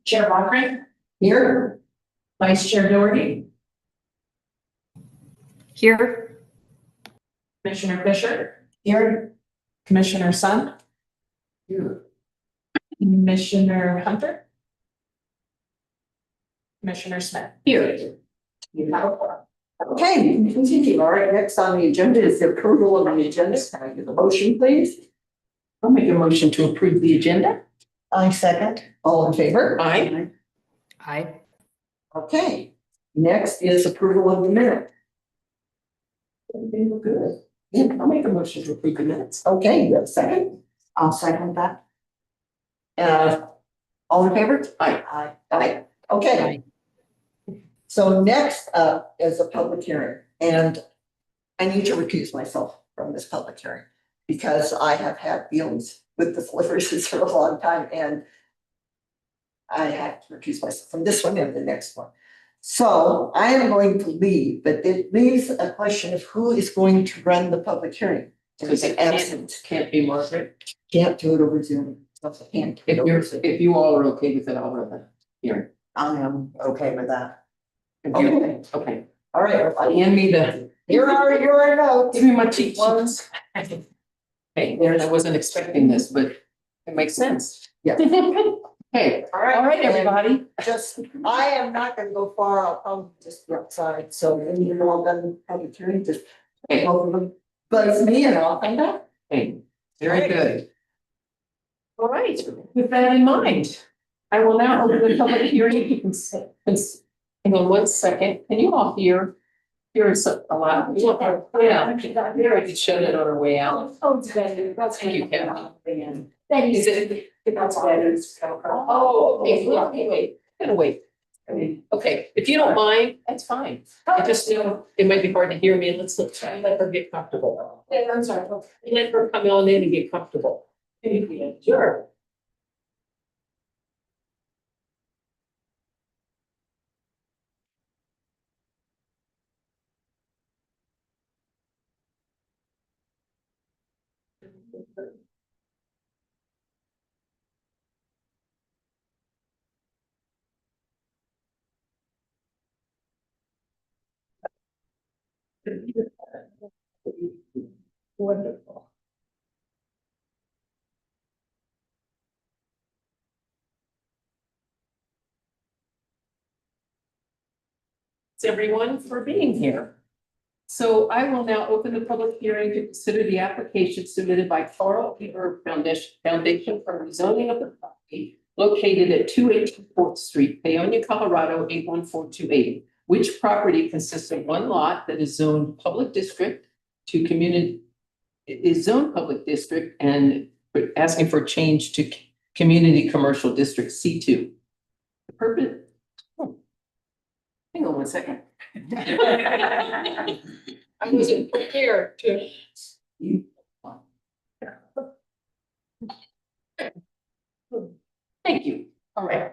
Chair Walker, Here. Vice Chair Doherty, Here. Commissioner Fisher, Here. Commissioner Sun, Here. Commissioner Hunter, Commissioner Smith. Here. Okay, we can continue. All right, next on the agenda is the approval of the agenda. Can I get a motion, please? I'll make a motion to approve the agenda. I second. All in favor? Aye. Aye. Okay, next is approval of the minute. They look good. Yeah, I'll make a motion to approve the minutes. okay, you have a second? I'll second that. All in favor? Aye. Aye. Aye. Okay. So next up is a public hearing, and I need to recuse myself from this public hearing because I have had dealings with the solicitors for a long time, and I have to recuse myself from this one and the next one. So I am going to leave, but it leaves a question of who is going to run the public hearing. Because it can't be Margaret. Can't do it over Zoom. Can't. If you all are okay with it, I'll run the hearing. I am okay with that. Okay. Okay. All right. Hand me the, Here are your notes. give me my cheat sheets. Hey, I wasn't expecting this, but it makes sense. Yeah. Okay, all right, everybody. Just, I am not gonna go far, I'll probably just be outside, so when you're all done public hearing, just Okay. both of them buzz me and I'll come back. Okay, very good. All right, with that in mind, I will now open the public hearing. You can hang on one second. Can you all hear? Here's a lot. Yeah, here I could show that on our way out. Oh, it's better. That's Thank you, Kevin. Thank Is you. it? That's better. Oh, okay, wait, gotta wait. Okay, if you don't mind, that's fine. I just know it might be hard to hear me. Let's try and let her get comfortable. Yeah, I'm sorry. Let her come on in and get comfortable. Sure. Wonderful. Thanks everyone for being here. So I will now open the public hearing to consider the application submitted by Carl Eber Foundation for rezoning of the property located at 218 4th Street, Paonia, Colorado 81428, which property consists of one lot that is zoned public district to community is zoned public district and asking for a change to community commercial district C2. The purpose. Hang on one second. I wasn't prepared to. Thank you. All right.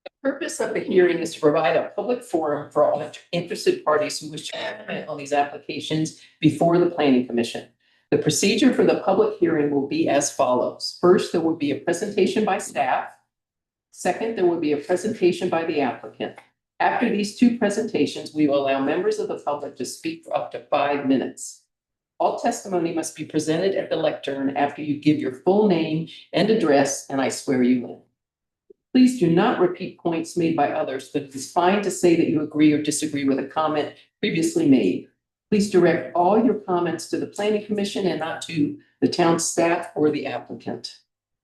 The purpose of the hearing is to provide a public forum for all interested parties who wish to comment on these applications before the Planning Commission. The procedure for the public hearing will be as follows. First, there will be a presentation by staff. Second, there will be a presentation by the applicant. After these two presentations, we will allow members of the public to speak for up to 5 minutes. All testimony must be presented at the lectern after you give your full name and address, and I swear you in. Please do not repeat points made by others, but it is fine to say that you agree or disagree with a comment previously made. Please direct all your comments to the Planning Commission and not to the town staff or the applicant.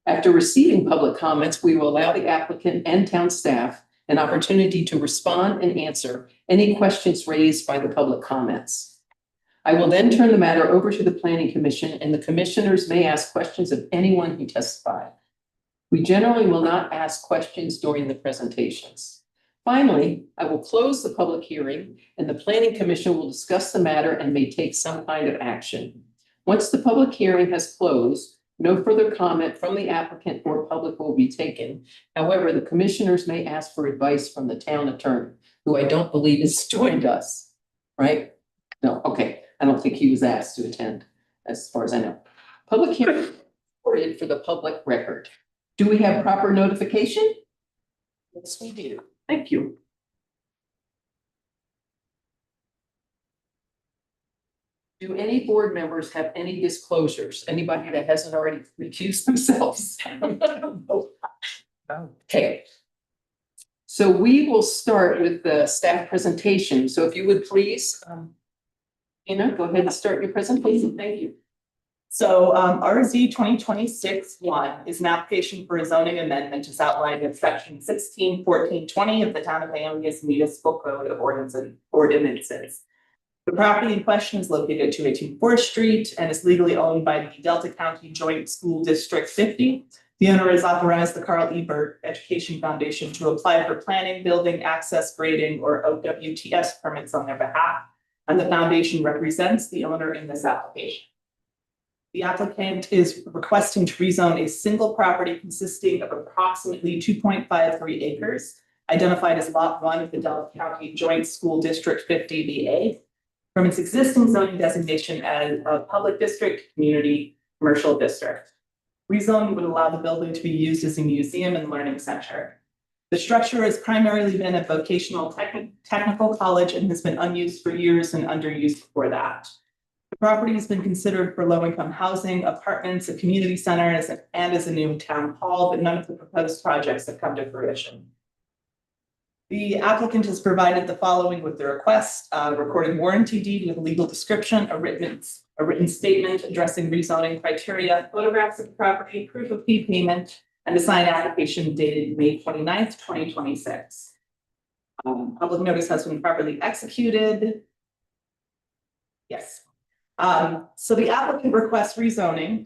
After receiving public comments, we will allow the applicant and town staff an opportunity to respond and answer any questions raised by the public comments. I will then turn the matter over to the Planning Commission, and the commissioners may ask questions of anyone who testified. We generally will not ask questions during the presentations. Finally, I will close the public hearing, and the Planning Commission will discuss the matter and may take some kind of action. Once the public hearing has closed, no further comment from the applicant or public will be taken. However, the commissioners may ask for advice from the town attorney, who I don't believe has joined us, right? No, okay. I don't think he was asked to attend, as far as I know. Public hearing recorded for the public record. Do we have proper notification? Yes, we do. Thank you. Do any board members have any disclosures? Anybody that hasn't already recused themselves? Okay. So we will start with the staff presentation. So if you would please, go ahead and start your presentation. Thank you. So RZ 2026-1 is an application for a zoning amendment as outlined in section 161420 of the Town of Paonia's Municipal Code of Ordinances. The property in question is located at 218 4th Street and is legally owned by the Delta County Joint School District 50. The owner has authorized the Carl E. Burt Education Foundation to apply for planning, building, access, grading, or OWTS permits on their behalf, and the foundation represents the owner in this application. The applicant is requesting to rezone a single property consisting of approximately 2.53 acres, identified as Lot 1 of the Delta County Joint School District 50 VA, from its existing zoning designation as a public district, community, commercial district. Rezoning would allow the building to be used as a museum and learning center. The structure has primarily been a vocational technical college and has been unused for years and underused before that. The property has been considered for low-income housing, apartments, a community center, and as a new town hall, but none of the proposed projects have come to fruition. The applicant has provided the following with the request: recorded warranty deed with legal description, a written statement addressing rezoning criteria, photographs of the property, proof of fee payment, and a signed application dated May 29th, 2026. Public notice has been properly executed. Yes. So the applicant requests rezoning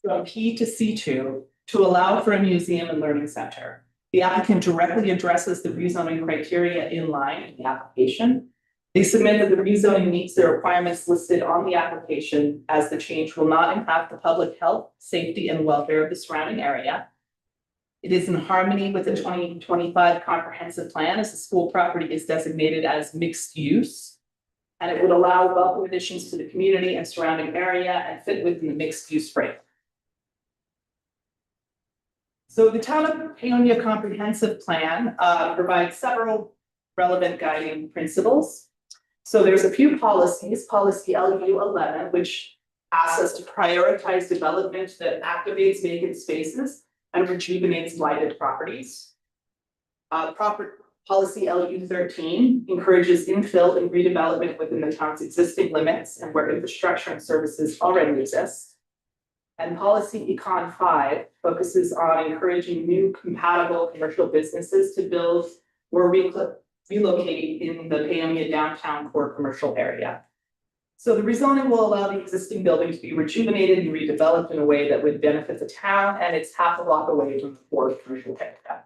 from P to C2 to allow for a museum and learning center. The applicant directly addresses the rezoning criteria in line in the application. They submit that the rezoning meets the requirements listed on the application, as the change will not impact the public health, safety, and welfare of the surrounding area. It is in harmony with the 2025 comprehensive plan, as the school property is designated as mixed use. And it would allow welcome additions to the community and surrounding area and fit within the mixed use frame. So the Town of Paonia Comprehensive Plan provides several relevant guiding principles. So there's a few policies, policy LU 11, which asks us to prioritize development that activates vacant spaces and rejuvenates blighted properties. Policy LU 13 encourages infill and redevelopment within the town's existing limits and where infrastructure and services already exist. And policy Econ 5 focuses on encouraging new compatible commercial businesses to build or relocate in the Paonia downtown core commercial area. So the rezoning will allow the existing building to be rejuvenated and redeveloped in a way that would benefit the town, and it's half a block away from the core commercial area.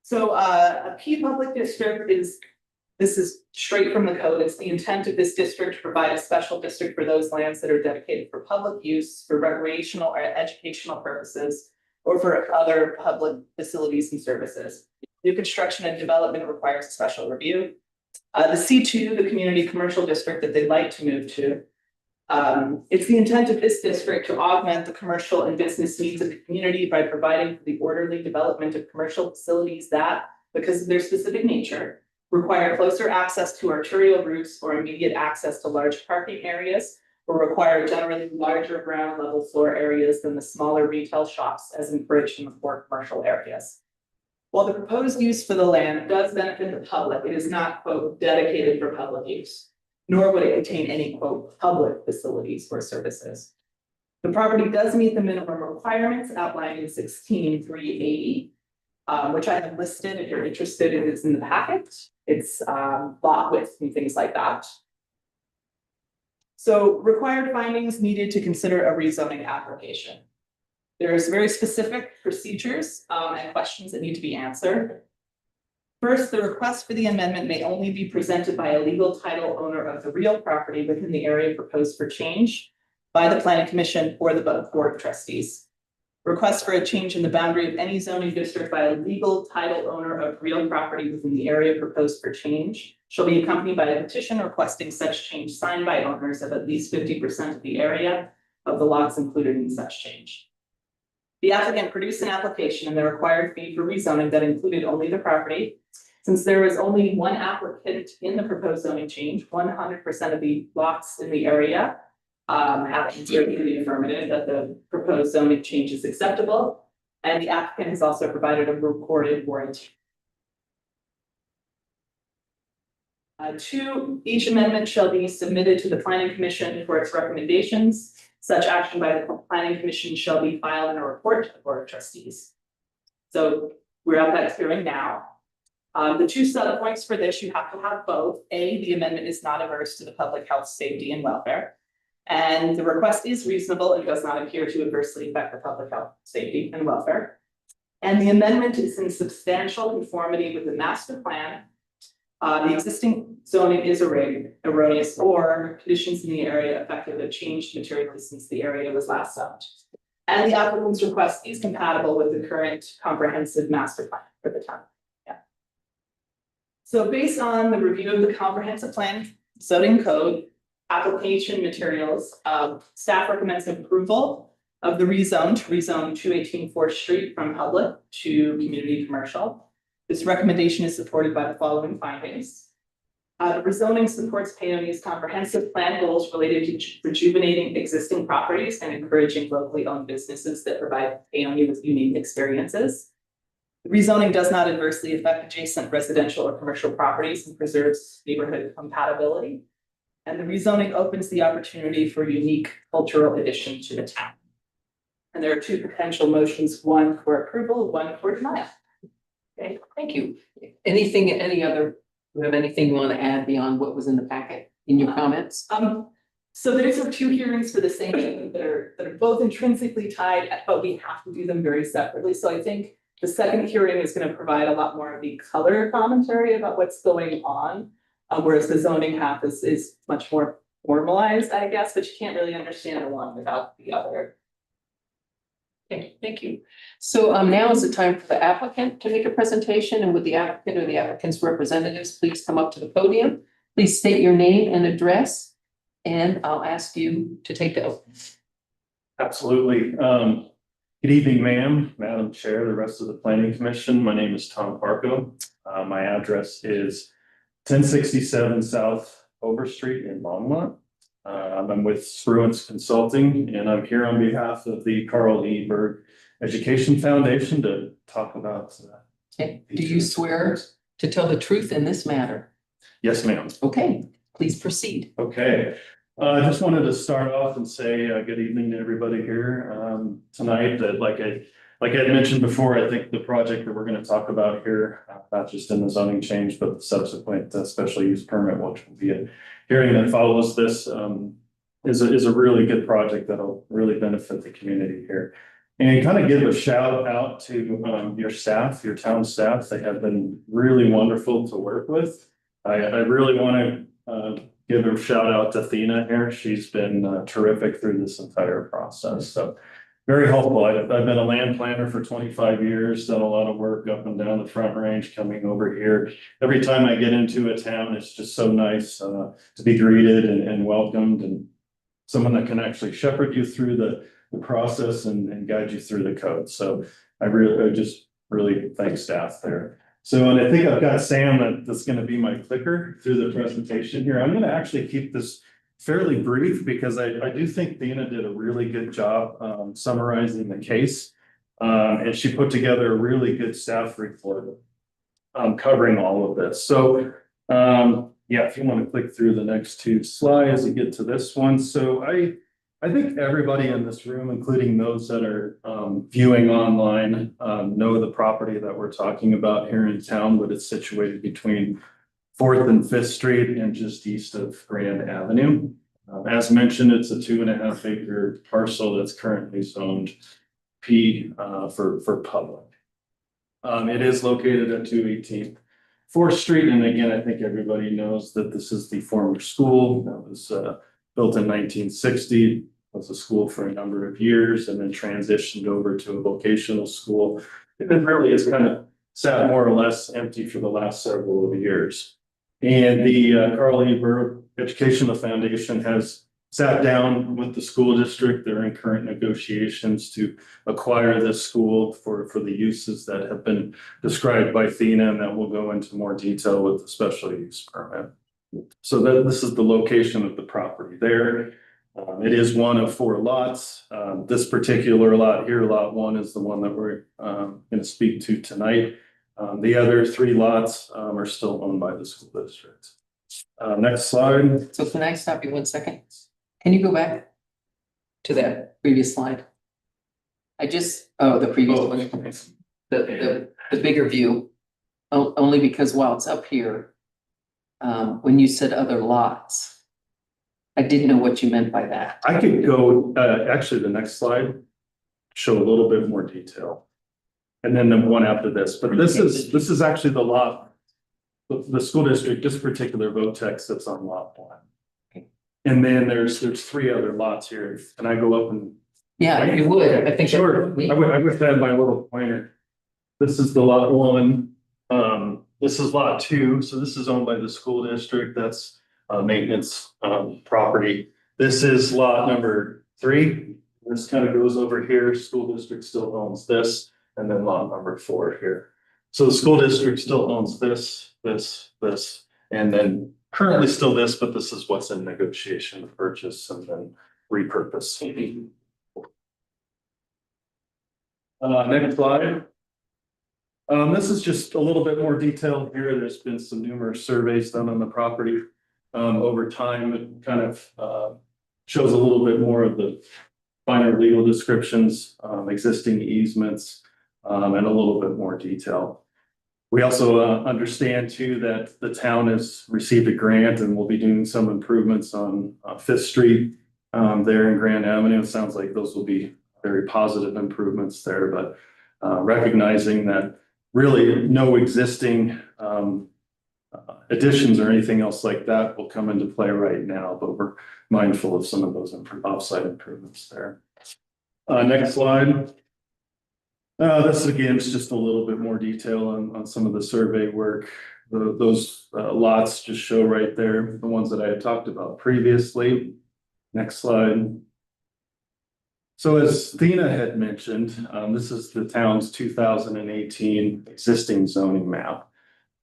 So a key public district this is straight from the code. It's the intent of this district to provide a special district for those lands that are dedicated for public use, for recreational or educational purposes, or for other public facilities and services. New construction and development requires a special review. The C2, the community commercial district that they'd like to move to, it's the intent of this district to augment the commercial and business needs of the community by providing for the orderly development of commercial facilities that, because of their specific nature, require closer access to arterial routes or immediate access to large parking areas, or require generally larger ground level floor areas than the smaller retail shops as encouraged in the core commercial areas. While the proposed use for the land does benefit the public, it is not, quote, dedicated for public use, nor would it contain any, quote, public facilities or services. The property does meet the minimum requirements outlined in 16.380, which I have listed if you're interested. It is in the packet. It's lot width and things like that. So required findings needed to consider a rezoning application. There's very specific procedures and questions that need to be answered. First, the request for the amendment may only be presented by a legal title owner of the real property within the area proposed for change by the Planning Commission or the Board of Trustees. Request for a change in the boundary of any zoning district by a legal title owner of real property within the area proposed for change shall be accompanied by a petition requesting such change signed by owners of at least 50% of the area of the lots included in such change. The applicant produced an application and the required fee for rezoning that included only the property. Since there is only one applicant in the proposed zoning change, 100% of the lots in the area have answered in the affirmative that the proposed zoning change is acceptable. And the applicant has also provided a recorded warranty. Two, each amendment shall be submitted to the planning commission for its recommendations. Such action by the planning commission shall be filed in a report to the board of trustees. So we're at that hearing now. The two sub-points for this, you have to have both. A, the amendment is not averse to the public health, safety, and welfare. And the request is reasonable and does not appear to adversely affect the public health, safety, and welfare. And the amendment is in substantial conformity with the master plan. The existing zoning is erroneous, or conditions in the area effective have changed materially since the area was last zoned. And the applicant's request is compatible with the current comprehensive master plan for the town. Yeah. So based on the review of the comprehensive plan, zoning code, application materials, staff recommends approval of the rezone to rezone 218 4th Street from public to community commercial. This recommendation is supported by the following findings. The rezoning supports Paonia's comprehensive plan goals related to rejuvenating existing properties and encouraging locally owned businesses that provide Paonia with unique experiences. The rezoning does not adversely affect adjacent residential or commercial properties and preserves neighborhood compatibility. And the rezoning opens the opportunity for unique cultural addition to the town. And there are two potential motions, one for approval, one for denial. Okay, thank you. Do you have anything you want to add beyond what was in the packet in your comments? So there's two hearings for the same thing that are both intrinsically tied, but we have to do them very separately. So I think the second hearing is going to provide a lot more of the color commentary about what's going on. Whereas the zoning half is much more formalized, I guess, but you can't really understand the one without the other. Okay, thank you. So now is the time for the applicant to make a presentation, and with the applicant or the applicant's representatives, please come up to the podium. Please state your name and address, and I'll ask you to take the oath. Absolutely. Good evening, ma'am, Madam Chair, the rest of the Planning Commission. My name is Tom Parco. My address is 1067 South Over Street in Longmont. I'm with Spruance Consulting, and I'm here on behalf of the Carl E. Berg Education Foundation to talk about. Okay, do you swear to tell the truth in this matter? Yes, ma'am. Okay, please proceed. Okay. I just wanted to start off and say good evening to everybody here tonight. That like I had mentioned before, I think the project that we're going to talk about here, not just in the zoning change, but the subsequent special use permit, which will be a hearing that follows this, is a really good project that'll really benefit the community here. And kind of give a shout out to your staff, your town staff. They have been really wonderful to work with. I really want to give a shout out to Athena here. She's been terrific through this entire process. So very helpful. I've been a land planner for 25 years, done a lot of work up and down the Front Range coming over here. Every time I get into a town, it's just so nice to be greeted and welcomed, and someone that can actually shepherd you through the process and guide you through the code. So I just really thank staff there. So, and I think I've got Sam that's going to be my clicker through the presentation here. I'm going to actually keep this fairly brief because I do think Dina did a really good job summarizing the case. And she put together a really good staff report covering all of this. So yeah, if you want to click through the next two slides and get to this one. So I think everybody in this room, including those that are viewing online, know the property that we're talking about here in town, but it's situated between 4th and 5th Street and just east of Grand Avenue. As mentioned, it's a 2.5 acre parcel that's currently zoned P for public. It is located at 218 4th Street. And again, I think everybody knows that this is the former school that was built in 1960. Was a school for a number of years and then transitioned over to a vocational school. It really has kind of sat more or less empty for the last several years. And the Carl E. Berg Educational Foundation has sat down with the school district. They're in current negotiations to acquire this school for the uses that have been described by Thina, and that will go into more detail with the special use permit. So this is the location of the property there. It is one of 4 lots. This particular lot here, lot 1, is the one that we're going to speak to tonight. The other 3 lots are still owned by the school district. Next slide. So can I stop you 1 second? Can you go back to that previous slide? The previous Oh, one, the bigger view. Only because while it's up here, when you said other lots, I didn't know what you meant by that. I could go, actually, the next slide, show a little bit more detail. And then the one after this, but this is actually the lot. The school district, this particular vote text that's on lot 1. Okay. And then there's 3 other lots here. Can I go up and? Yeah, you would, I think. Sure, I wish I had my little pointer. This is the lot 1. This is lot 2, so this is owned by the school district. That's maintenance property. This is lot number 3. This kind of goes over here. School district still owns this, and then lot number 4 here. So the school district still owns this, and then currently still this, but this is what's in negotiation to purchase and then repurpose. Next slide. This is just a little bit more detail here. There's been some numerous surveys done on the property. Over time, it kind of shows a little bit more of the finer legal descriptions, existing easements, and a little bit more detail. We also understand too that the town has received a grant and will be doing some improvements on 5th Street there in Grand Avenue. It sounds like those will be very positive improvements there, but recognizing that really no existing additions or anything else like that will come into play right now, but we're mindful of some of those offsite improvements there. Next slide. This again is just a little bit more detail on some of the survey work. Those lots just show right there, the ones that I had talked about previously. Next slide. So as Thina had mentioned, this is the town's 2018 existing zoning map.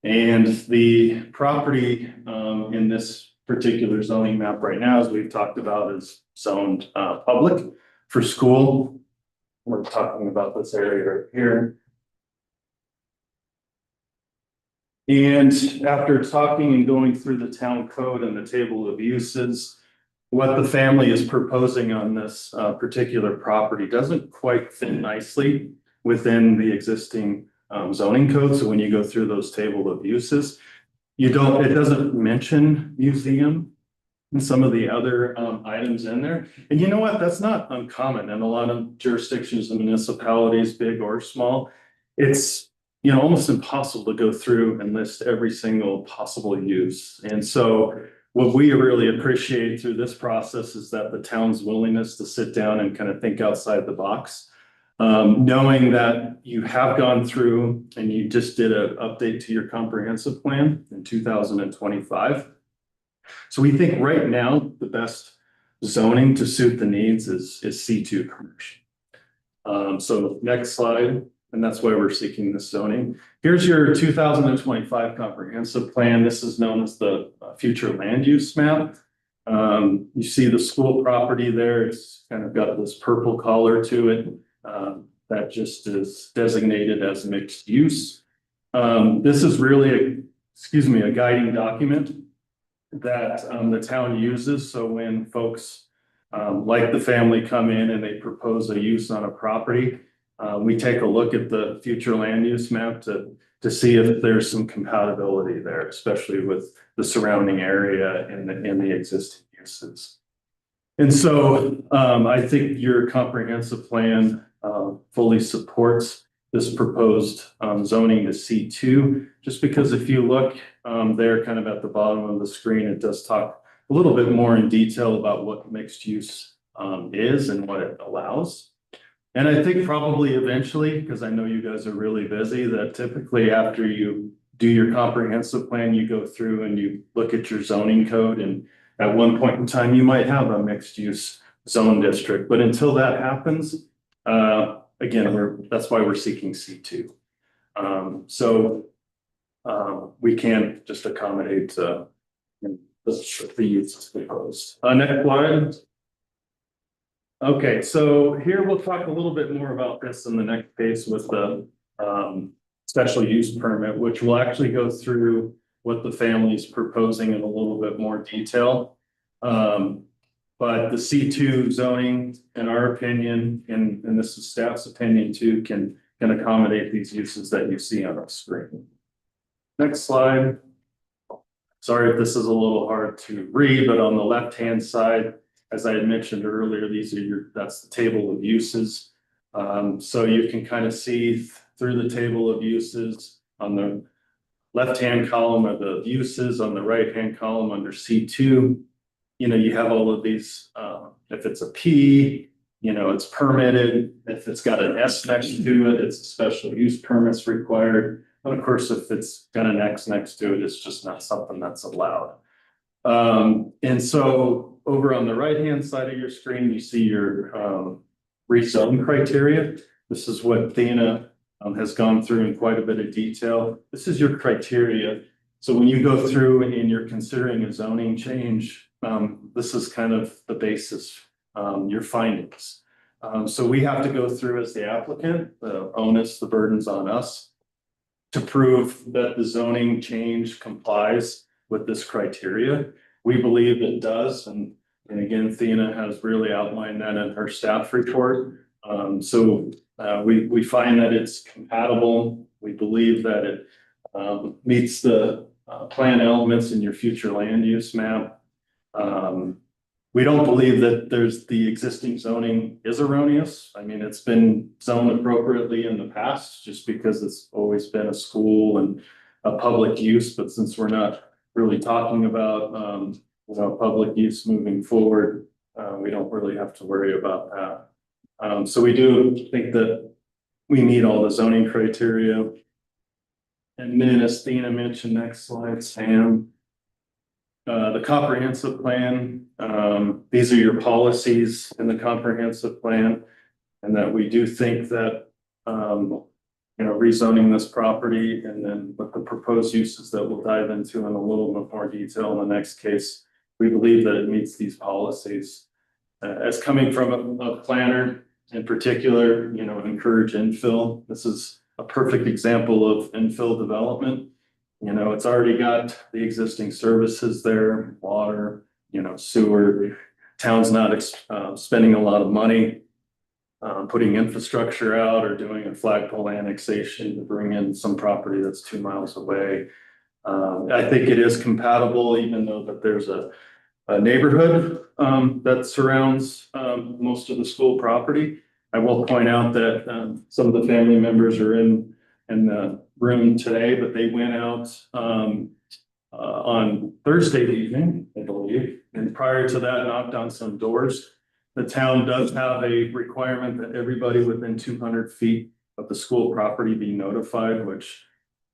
And the property in this particular zoning map right now, as we've talked about, is zoned public for school. We're talking about this area right here. And after talking and going through the town code and the table of uses, what the family is proposing on this particular property doesn't quite fit nicely within the existing zoning code. So when you go through those table of uses, it doesn't mention museum and some of the other items in there. And you know what? That's not uncommon in a lot of jurisdictions and municipalities, big or small. It's almost impossible to go through and list every single possible use. And so what we really appreciate through this process is that the town's willingness to sit down and kind of think outside the box. Knowing that you have gone through and you just did an update to your comprehensive plan in 2025. So we think right now, the best zoning to suit the needs is C2 commercial. So next slide, and that's why we're seeking this zoning. Here's your 2025 comprehensive plan. This is known as the future land use map. You see the school property there. It's kind of got this purple color to it. That just is designated as mixed use. This is really a guiding document that the town uses. So when folks like the family come in and they propose a use on a property, we take a look at the future land use map to see if there's some compatibility there, especially with the surrounding area and the existing uses. And so I think your comprehensive plan fully supports this proposed zoning to C2, just because if you look there kind of at the bottom of the screen, it does talk a little bit more in detail about what mixed use is and what it allows. And I think probably eventually, because I know you guys are really busy, that typically after you do your comprehensive plan, you go through and you look at your zoning code and at one point in time, you might have a mixed use zone district, but until that happens, again, that's why we're seeking C2. We can't just accommodate, the uses proposed. Next slide. Okay, so here we'll talk a little bit more about this in the next case with the, special use permit, which will actually go through what the family is proposing in a little bit more detail. But the C2 zoning, in our opinion, and this is staff's opinion too, can accommodate these uses that you see on our screen. Next slide. Sorry if this is a little hard to read, but on the left-hand side, as I had mentioned earlier, that's the table of uses. So you can kind of see through the table of uses on the left-hand column are the uses, on the right-hand column under C2. You have all of these, if it's a P, it's permitted. If it's got an S next to it, it's a special use permits required. But of course, if it's got an X next to it, it's just not something that's allowed. And so over on the right-hand side of your screen, you see your rezone criteria. This is what Athena has gone through in quite a bit of detail. This is your criteria. So when you go through and you're considering a zoning change, this is kind of the basis, your findings. So we have to go through as the applicant, the onus, the burden's on us to prove that the zoning change complies with this criteria. We believe it does. And again, Athena has really outlined that in her staff report. We find that it's compatible. We believe that it meets the plan elements in your future land use map. We don't believe that the existing zoning is erroneous. I mean, it's been zoned appropriately in the past just because it's always been a school and a public use. But since we're not really talking about public use moving forward, we don't really have to worry about that. So we do think that we meet all the zoning criteria. And then as Athena mentioned, next slide, Sam. The comprehensive plan, these are your policies in the comprehensive plan. And that we do think that, rezoning this property and then with the proposed uses that we'll dive into in a little bit more detail in the next case, we believe that it meets these policies. As coming from a planner in particular, encourage infill. This is a perfect example of infill development. It's already got the existing services there, water, sewer. Town's not spending a lot of money putting infrastructure out or doing a flagpole annexation to bring in some property that's 2 miles away. I think it is compatible, even though that there's a neighborhood that surrounds most of the school property. I will point out that some of the family members are in the room today, but they went out on Thursday evening, I believe, and prior to that knocked on some doors. The town does have a requirement that everybody within 200 feet of the school property be notified, which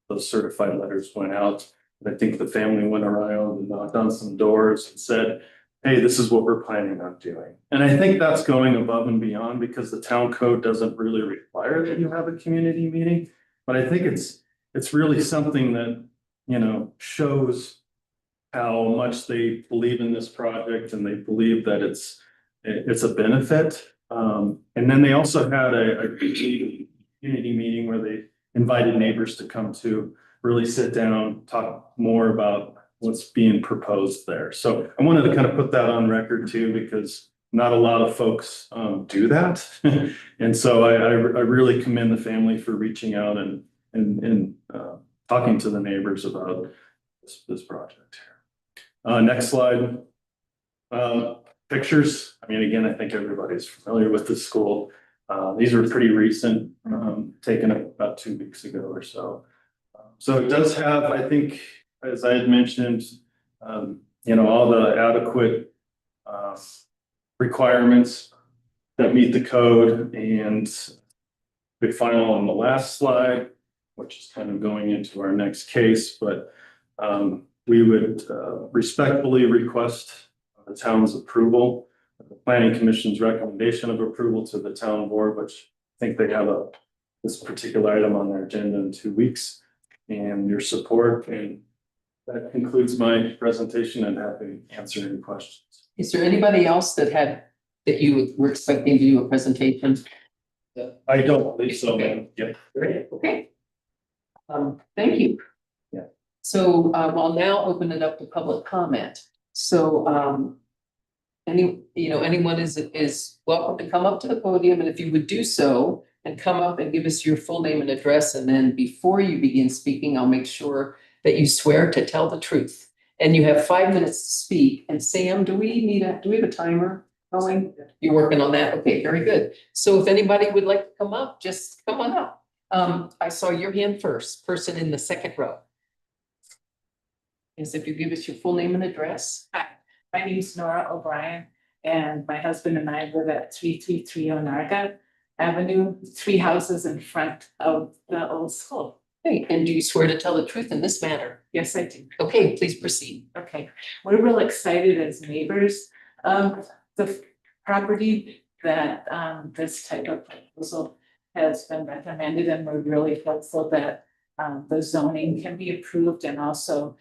those certified letters went out. And I think the family went around and knocked on some doors and said, hey, this is what we're planning on doing. And I think that's going above and beyond because the town code doesn't really require that you have a community meeting. But I think it's really something that, shows how much they believe in this project and they believe that it's a benefit. And then they also had a community meeting where they invited neighbors to come to really sit down, talk more about what's being proposed there. So I wanted to kind of put that on record too, because not a lot of folks do that. And so I really commend the family for reaching out and talking to the neighbors about this project here. Next slide. Pictures. I mean, again, I think everybody's familiar with the school. These are pretty recent, taken about 2 weeks ago or so. So it does have, I think, as I had mentioned, all the adequate requirements that meet the code. And the final on the last slide, which is kind of going into our next case, but we would respectfully request the town's approval, the planning commission's recommendation of approval to the town board, which I think they have this particular item on their agenda in 2 weeks, and your support. And that concludes my presentation, and happy to answer any questions. Is there anybody else that you were expecting to do a presentation? I don't believe so, man. Yeah. Great, okay. Thank you. Yeah. So, I'll now open it up to public comment. So, anyone is welcome to come up to the podium, and if you would do so and come up and give us your full name and address, and then before you begin speaking, I'll make sure that you swear to tell the truth. And you have 5 minutes to speak. And Sam, do we have a timer going? You're working on that? Okay, very good. So if anybody would like to come up, just come on up. I saw your hand first, person in the second row. Yes, if you give us your full name and address. Hi, my name is Nora O'Brien, and my husband and I live at 333 Onarga Avenue, 3 houses in front of the old school. Hey, and do you swear to tell the truth in this matter? Yes, I do. Okay, please proceed. Okay, we're real excited as neighbors of the property that this type of proposal has been recommended, and we're really hopeful that the zoning can be approved, and also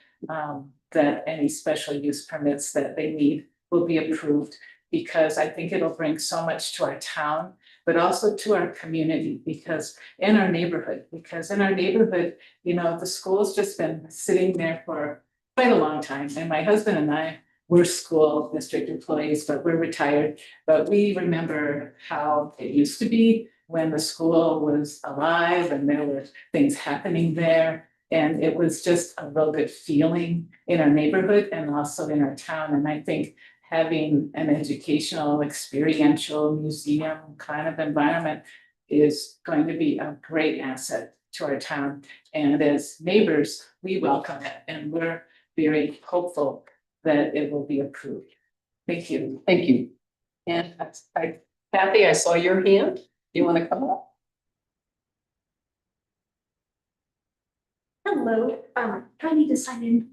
that any special use permits that they need will be approved, because I think it'll bring so much to our town, but also to our community, because in our neighborhood, the school's just been sitting there for quite a long time. And my husband and I were school district employees, but we're retired. But we remember how it used to be when the school was alive and there were things happening there. And it was just a real good feeling in our neighborhood and also in our town. And I think having an educational, experiential museum kind of environment is going to be a great asset to our town. And as neighbors, we welcome it, and we're very hopeful that it will be approved. Thank you. Thank you. And Kathy, I saw your hand. Do you want to come up? Hello, do I need to sign in?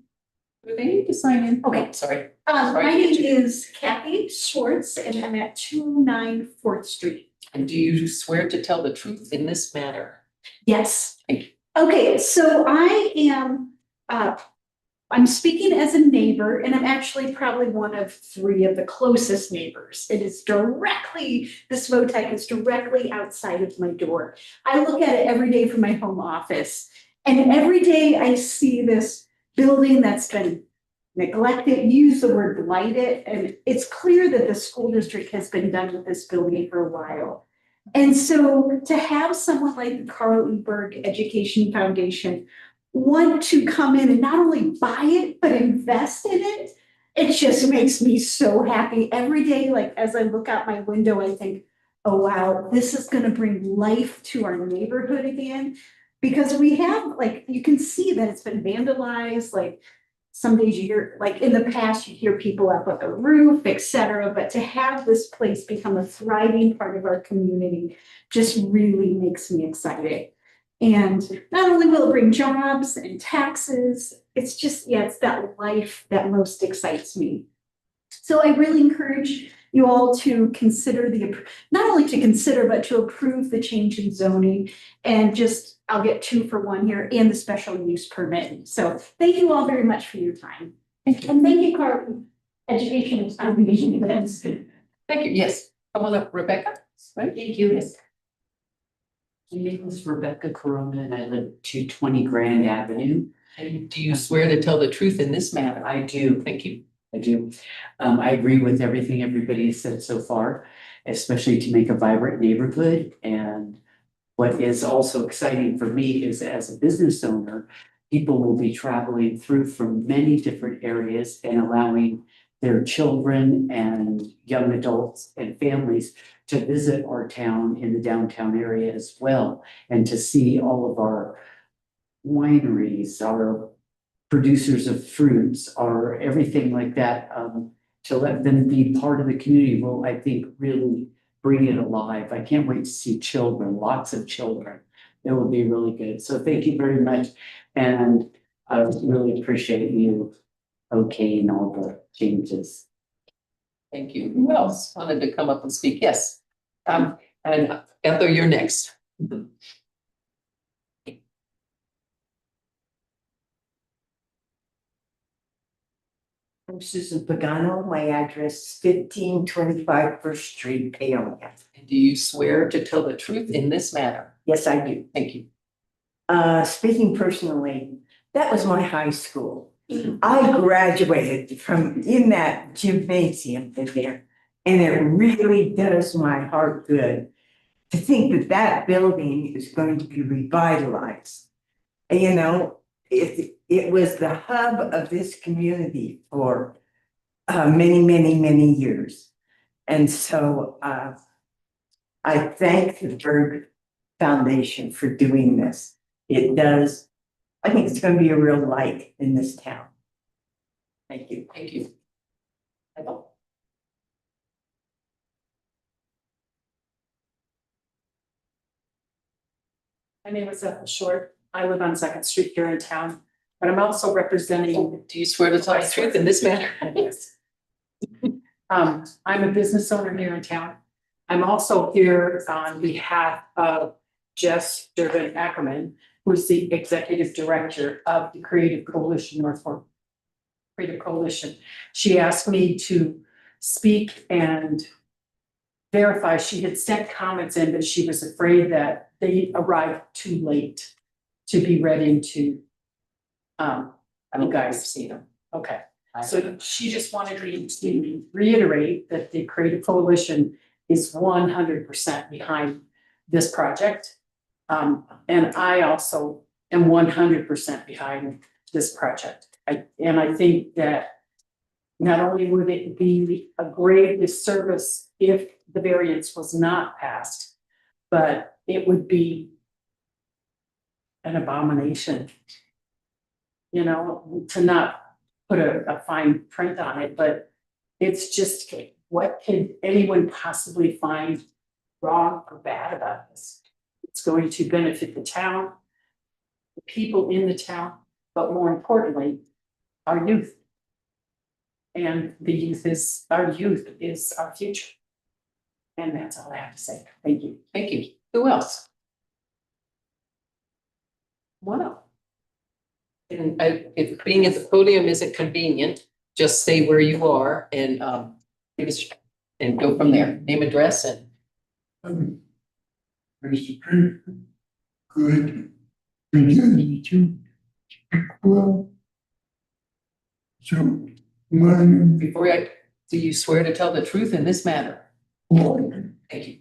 Do they need to sign in? Okay. Oh, sorry. My name is Kathy Schwartz, and I'm at 294th 4th Street. And do you swear to tell the truth in this matter? Yes. Thank you. Okay, so I am, I'm speaking as a neighbor, and I'm actually probably one of 3 of the closest neighbors. It is directly, this Votech is directly outside of my door. I look at it every day from my home office, and every day I see this building that's been neglected, use the word blighted, and it's clear that the school district has been done with this building for a while. And so to have someone like the Carl E. Berg Education Foundation want to come in and not only buy it, but invest in it, it just makes me so happy. Every day, like as I look out my window, I think, oh wow, this is gonna bring life to our neighborhood again. Because we have, like, you can see that it's been vandalized, like some days you hear, like in the past, you hear people up on the roof, etc. But to have this place become a thriving part of our community just really makes me excited. And not only will it bring jobs and taxes, it's just, yeah, it's that life that most excites me. So I really encourage you all to consider not only to consider, but to approve the change in zoning, and just, I'll get 2 for 1 here, and the special use permit. So thank you all very much for your time. And thank you, Carl, Education Foundation events. Thank you. Yes. Come on up, Rebecca. Right? Thank you. My name is Rebecca Corona, and I live at 220 Grand Avenue. And do you swear to tell the truth in this matter? I do. Thank you. I do. I agree with everything everybody has said so far, especially to make a vibrant neighborhood. And what is also exciting for me is, as a business owner, people will be traveling through from many different areas and allowing their children and young adults and families to visit our town in the downtown area as well, and to see all of our wineries, our producers of fruits, or everything like that, to let them be part of the community will, I think, really bring it alive. I can't wait to see children, lots of children. It will be really good. So thank you very much. And I really appreciate you okaying all the changes. Thank you. Who else wanted to come up and speak? Yes. And Ethel, you're next. I'm Susan Pagano, my address 1525 First Street, Paonia. Do you swear to tell the truth in this matter? Yes, I do. Thank you. Speaking personally, that was my high school. I graduated from in that gymnasium in there, and it really does my heart good to think that that building is going to be revitalized. And, you know, it was the hub of this community for many years. And so I thank the Berg Foundation for doing this. It does, I think it's going to be a real light in this town. Thank you. Thank you. Ethel? My name is Ethel Short. I live on Second Street here in town, but I'm also representing. Do you swear to tell the truth in this matter? Yes. I'm a business owner here in town. I'm also here on behalf of Jess Durbin Ackerman, who's the executive director of the Creative Coalition North Fork Creative Coalition. She asked me to speak and verify. She had sent comments in, but she was afraid that they arrived too late to be ready to. You guys have seen them. Okay. So she just wanted me to reiterate that the Creative Coalition is 100% behind this project. And I also am 100% behind this project. I think that not only would it be a grave disservice if the variance was not passed, but it would be an abomination, you know, to not put a fine print on it, but it's just, what could anyone possibly find wrong or bad about this? It's going to benefit the town, the people in the town, but more importantly, our youth. And our youth is our future. And that's all I have to say. Thank you. Thank you. Who else? Wow. And if being at the podium isn't convenient, just stay where you are and and go from there. Name, address, and Mr. Good. To well. So my before do you swear to tell the truth in this matter? Thank you.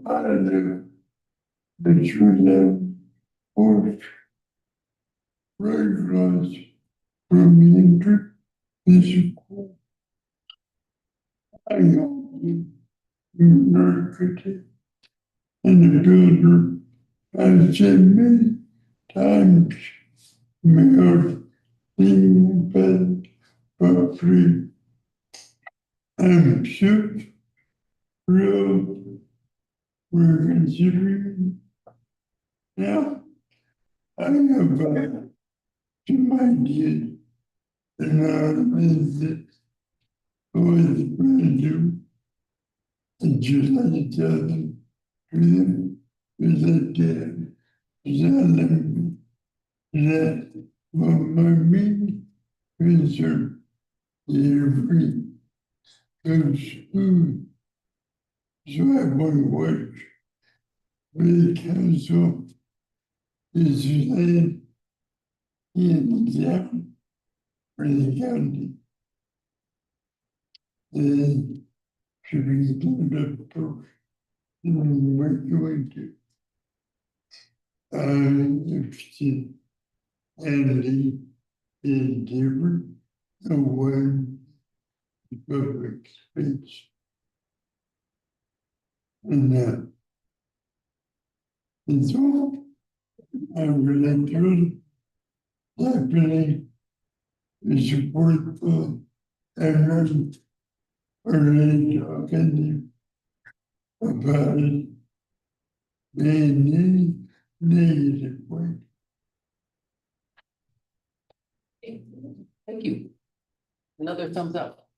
I live the true or regulars from the inter is I am marketed and the builder has said many times mailed the bed for free. I'm super thrilled we're considering now. I have some ideas and I visit always brand new. And just like to tell them to them is that that what my main concern every goes food. So I want to watch the council is land in the town or the county. And should be cleaned up first. And we're going to. Interested and the different one public space. And it's all I'm really good. Definitely is supportful and I'm already talking about it in negative way. Thank you. Another thumbs up.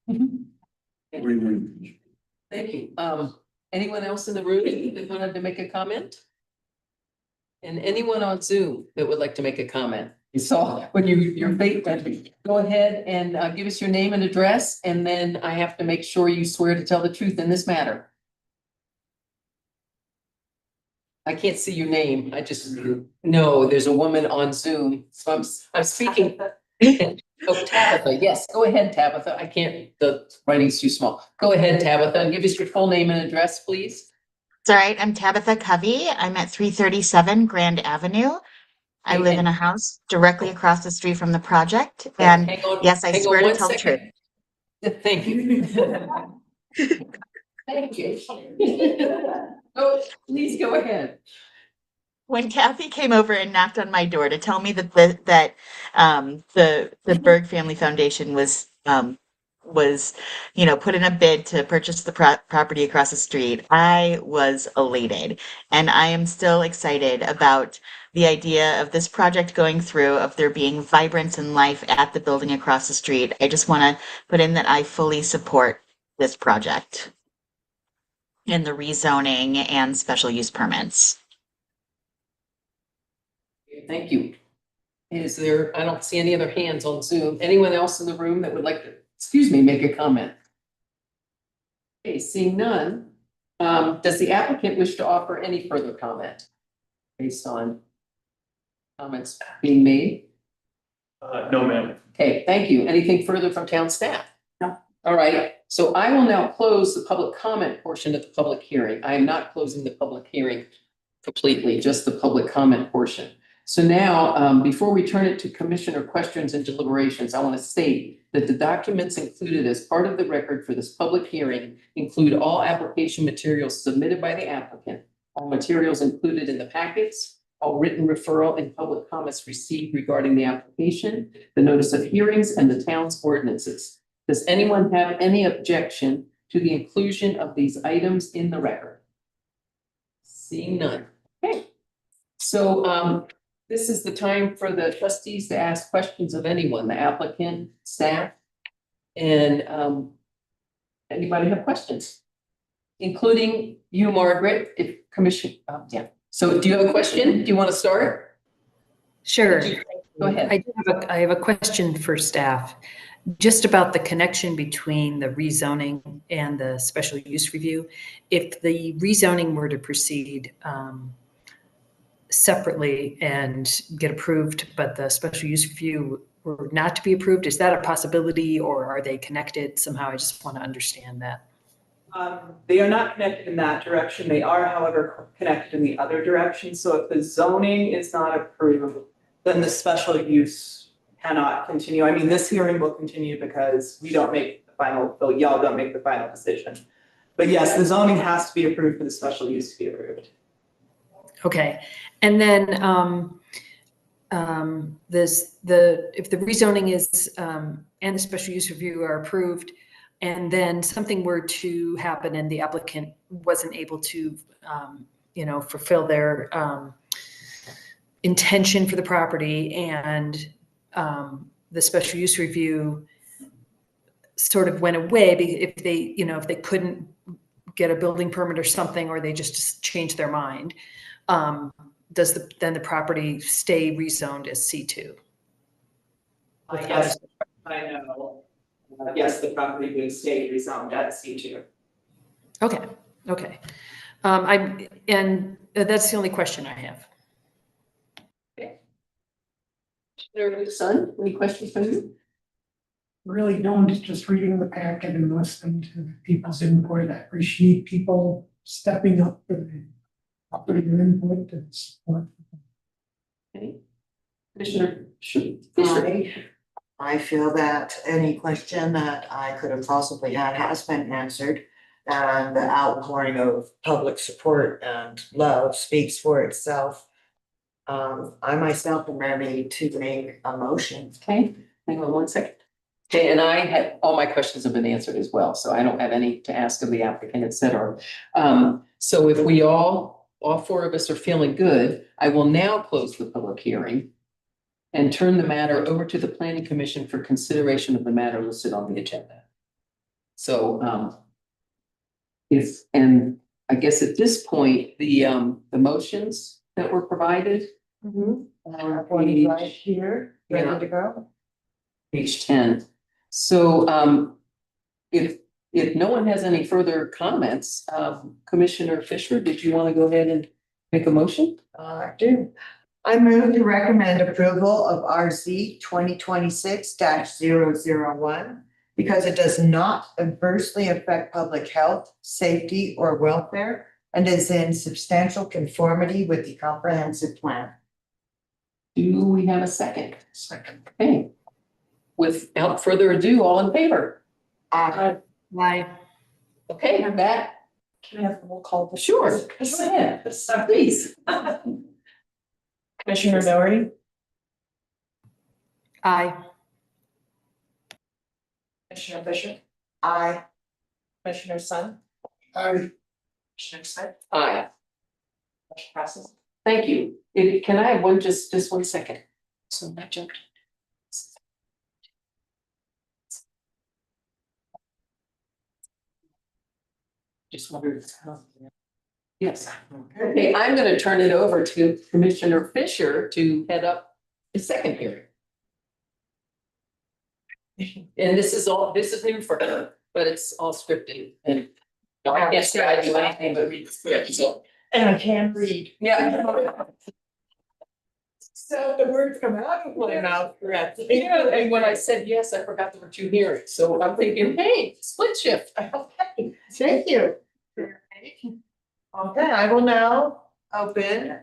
Thank you. Anyone else in the room that wanted to make a comment? And anyone on Zoom that would like to make a comment? You saw when your face went, go ahead and give us your name and address, and then I have to make sure you swear to tell the truth in this matter. I can't see your name. I just, no, there's a woman on Zoom. So I'm speaking. Oh, Tabitha, yes, go ahead, Tabitha. I can't, the writing's too small. Go ahead, Tabitha. Give us your full name and address, please. It's all right. I'm Tabitha Covey. I'm at 337 Grand Avenue. I live in a house directly across the street from the project. And Hang on, yes, I hang on swear to one tell the truth. second. Thank you. Thank you. Oh, please go ahead. When Kathy came over and knocked on my door to tell me that the Berg Family Foundation was put in a bid to purchase the property across the street, I was elated, and I am still excited about the idea of this project going through, of there being vibrance and life at the building across the street. I just want to put in that I fully support this project and the rezoning and special use permits. Thank you. Is there, I don't see any other hands on Zoom. Anyone else in the room that would like to, make a comment? Okay, seeing none, does the applicant wish to offer any further comment based on comments being made? No, ma'am. Okay, thank you. Anything further from town staff? No. All right, so I will now close the public comment portion of the public hearing. I am not closing the public hearing completely, just the public comment portion. So now, before we turn it to commissioner questions and deliberations, I want to state that the documents included as part of the record for this public hearing include all application materials submitted by the applicant, all materials included in the packets, all written referral and public comments received regarding the application, the notice of hearings, and the town's ordinances. Does anyone have any objection to the inclusion of these items in the record? Seeing none. Okay. So, this is the time for the trustees to ask questions of anyone, the applicant, staff, and anybody have questions? Including you, Margaret, if commission, yeah. So do you have a question? Do you want to start? Sure. Go ahead. I have a question for staff, just about the connection between the rezoning and the special use review. If the rezoning were to proceed separately and get approved, but the special use review were not to be approved, is that a possibility, or are they connected somehow? I just want to understand that. They are not connected in that direction. They are, however, connected in the other direction. So if the zoning is not approved, then the special use cannot continue. I mean, this hearing will continue because we don't make the final, y'all don't make the final decision. But yes, the zoning has to be approved for the special use to be approved. Okay, and then if the rezoning is and the special use review are approved, and then something were to happen and the applicant wasn't able to fulfill their intention for the property, and the special use review sort of went away, if they couldn't get a building permit or something, or they just changed their mind, does then the property stay rezoned as C2? Yes, I know. Yes, the property would stay rezoned at C2. Okay. That's the only question I have. Son, any questions from you? Really don't, just reading the packet and listening to people's input. I appreciate people stepping up and putting their input and support. Okay. Commissioner Fisher. I feel that any question that I could have possibly had has been answered. And the outpouring of public support and love speaks for itself. I myself am ready to make a motion. Okay, hang on one second. Okay, and I had, all my questions have been answered as well, so I don't have any to ask of the applicant, et cetera. So if we all four of us are feeling good, I will now close the public hearing and turn the matter over to the Planning Commission for consideration of the matter listed on the agenda. So, and I guess at this point, the motions that were provided are One right page, here, Yeah. ready to go. page 10. So, if no one has any further comments, Commissioner Fisher, did you want to go ahead and make a motion? I do. I move to recommend approval of RZ 2026-001 because it does not adversely affect public health, safety, or welfare and is in substantial conformity with the comprehensive plan. Do we have a second? Second. Okay. Without further ado, all in favor? Aye. Okay, that, Can I have, we'll call the. sure, go ahead, please. Commissioner Doherty, Aye. Commissioner Fisher, Aye. Commissioner Sun, I, Commissioner Smith, Aye, motion passes. thank you. Can I have just 1 second? So I jumped. Just wondered how. Yes, okay, I'm gonna turn it over to Commissioner Fisher to head up the second hearing. And this is new for her, but it's all scripted and I can't say I do anything but read the script, so. And I can read. Yeah. So the words come out of my mouth correctly. Yeah, and when I said yes, I forgot there were 2 hearings, so I'm thinking, hey, split shift. Okay, thank you. Okay, I will now open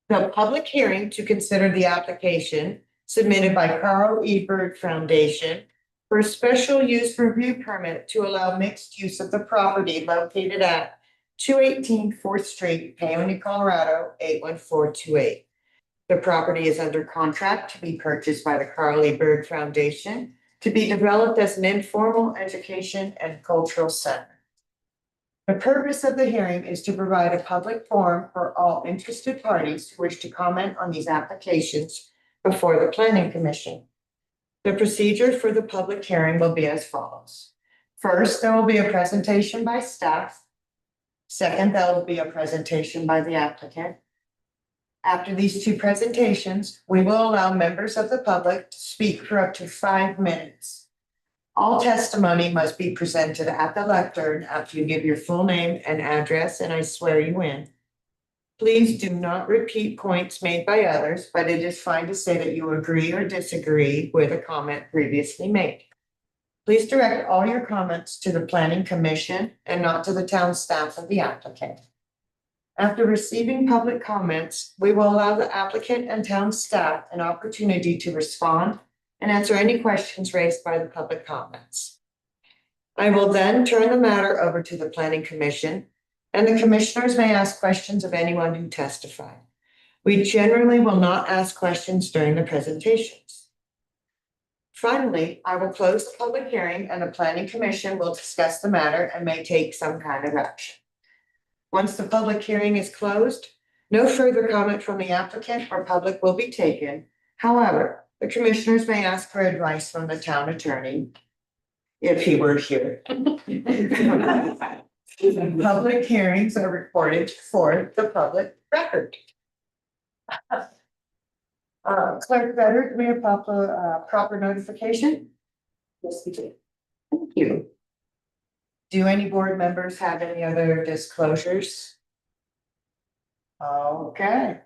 the public hearing to consider the application submitted by Carl E. Berg Foundation for a special use review permit to allow mixed use of the property located at 218 4th Street, Paonia, Colorado, 81428. The property is under contract to be purchased by the Carl E. Berg Foundation to be developed as an informal education and cultural center. The purpose of the hearing is to provide a public forum for all interested parties who wish to comment on these applications before the Planning Commission. The procedure for the public hearing will be as follows. First, there will be a presentation by staff. Second, there will be a presentation by the applicant. After these 2 presentations, we will allow members of the public to speak for up to 5 minutes. All testimony must be presented at the lectern after you give your full name and address, and I swear you in. Please do not repeat points made by others, but it is fine to say that you agree or disagree with a comment previously made. Please direct all your comments to the Planning Commission and not to the town staff of the applicant. After receiving public comments, we will allow the applicant and town staff an opportunity to respond and answer any questions raised by the public comments. I will then turn the matter over to the Planning Commission, and the commissioners may ask questions of anyone who testified. We generally will not ask questions during the presentations. Finally, I will close the public hearing and the Planning Commission will discuss the matter and may take some kind of action. Once the public hearing is closed, no further comment from the applicant or public will be taken. However, the commissioners may ask for advice from the town attorney if he were here. Public hearings are recorded for the public record. Clerk Better, may I pop a proper notification? Yes, we did. Thank you. Do any board members have any other disclosures? Okay.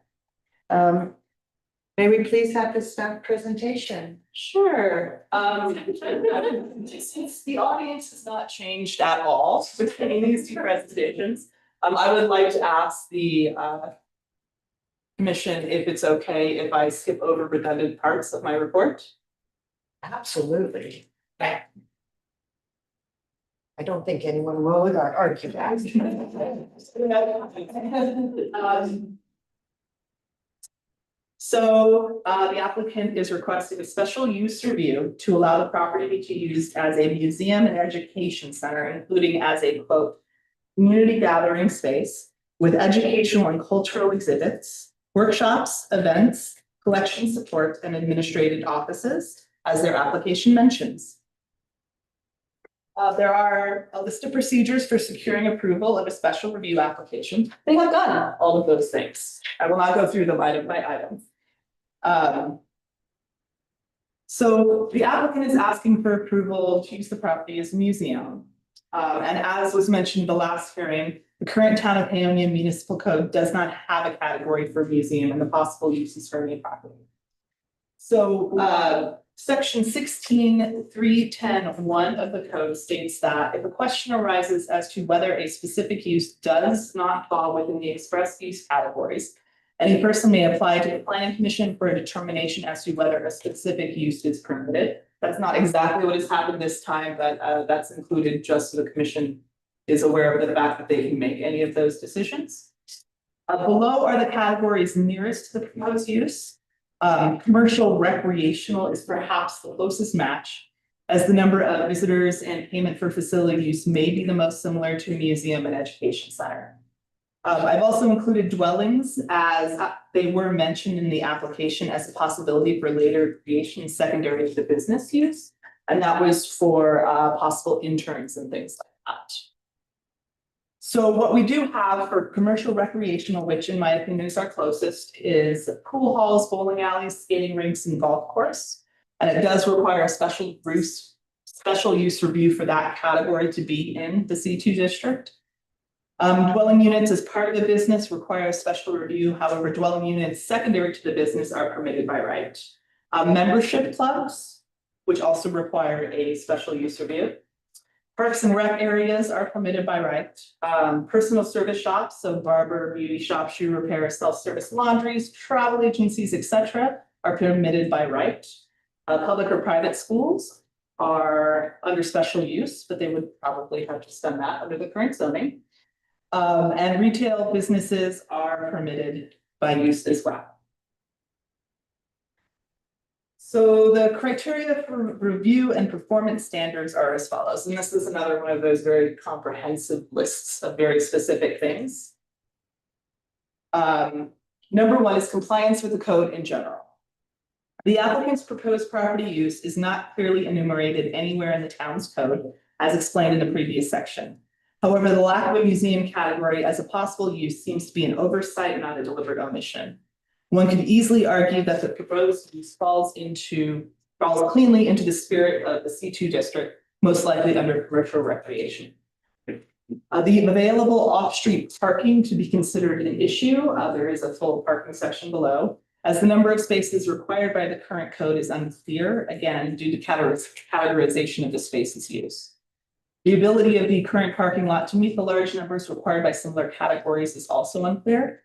May we please have the staff presentation? Sure. Since the audience has not changed at all between these 2 presentations, I would like to ask the commission if it's okay if I skip over redundant parts of my report. Absolutely. I don't think anyone will argue that. So the applicant is requesting a special use review to allow the property to be used as a museum and education center, including as a quote, community gathering space with educational and cultural exhibits, workshops, events, collection support, and administrative offices, as their application mentions. There are a list of procedures for securing approval of a special review application. They have done all of those things. I will not go through them item by item. So the applicant is asking for approval to use the property as a museum. And as was mentioned the last hearing, the current Town of Paonia Municipal Code does not have a category for museum and the possible uses for any property. So section 16.3.10.1 of the code states that if a question arises as to whether a specific use does not fall within the express use categories, any person may apply to the planning commission for a determination as to whether a specific use is permitted. That's not exactly what has happened this time, but that's included just so the commission is aware of the fact that they can make any of those decisions. Below are the categories nearest to the proposed use. Commercial recreational is perhaps the closest match, as the number of visitors and payment for facility use may be the most similar to a museum and education center. I've also included dwellings as they were mentioned in the application as a possibility for later creation secondary to the business use. And that was for possible interns and things like that. So what we do have for commercial recreational, which in my opinion is our closest, is pool halls, bowling alleys, skating rinks, and golf course. And it does require a special use review for that category to be in the C2 district. Dwelling units as part of the business require a special review. However, dwelling units secondary to the business are permitted by right. Membership clubs, which also require a special use review. Parks and rec areas are permitted by right. Personal service shops, so barber, beauty shop, shoe repair, self-service laundries, travel agencies, etc., are permitted by right. Public or private schools are under special use, but they would probably have just done that under the current zoning. And retail businesses are permitted by use as well. So the criteria for review and performance standards are as follows, and this is another one of those very comprehensive lists of very specific things. Number one is compliance with the code in general. The applicant's proposed property use is not clearly enumerated anywhere in the town's code, as explained in the previous section. However, the lack of a museum category as a possible use seems to be an oversight, not a deliberate omission. One could easily argue that the proposed use falls cleanly into the spirit of the C2 district, most likely under commercial recreation. The available off-street parking to be considered an issue. There is a full parking section below, as the number of spaces required by the current code is unclear, again, due to categorization of the spaces used. The ability of the current parking lot to meet the large numbers required by similar categories is also unclear.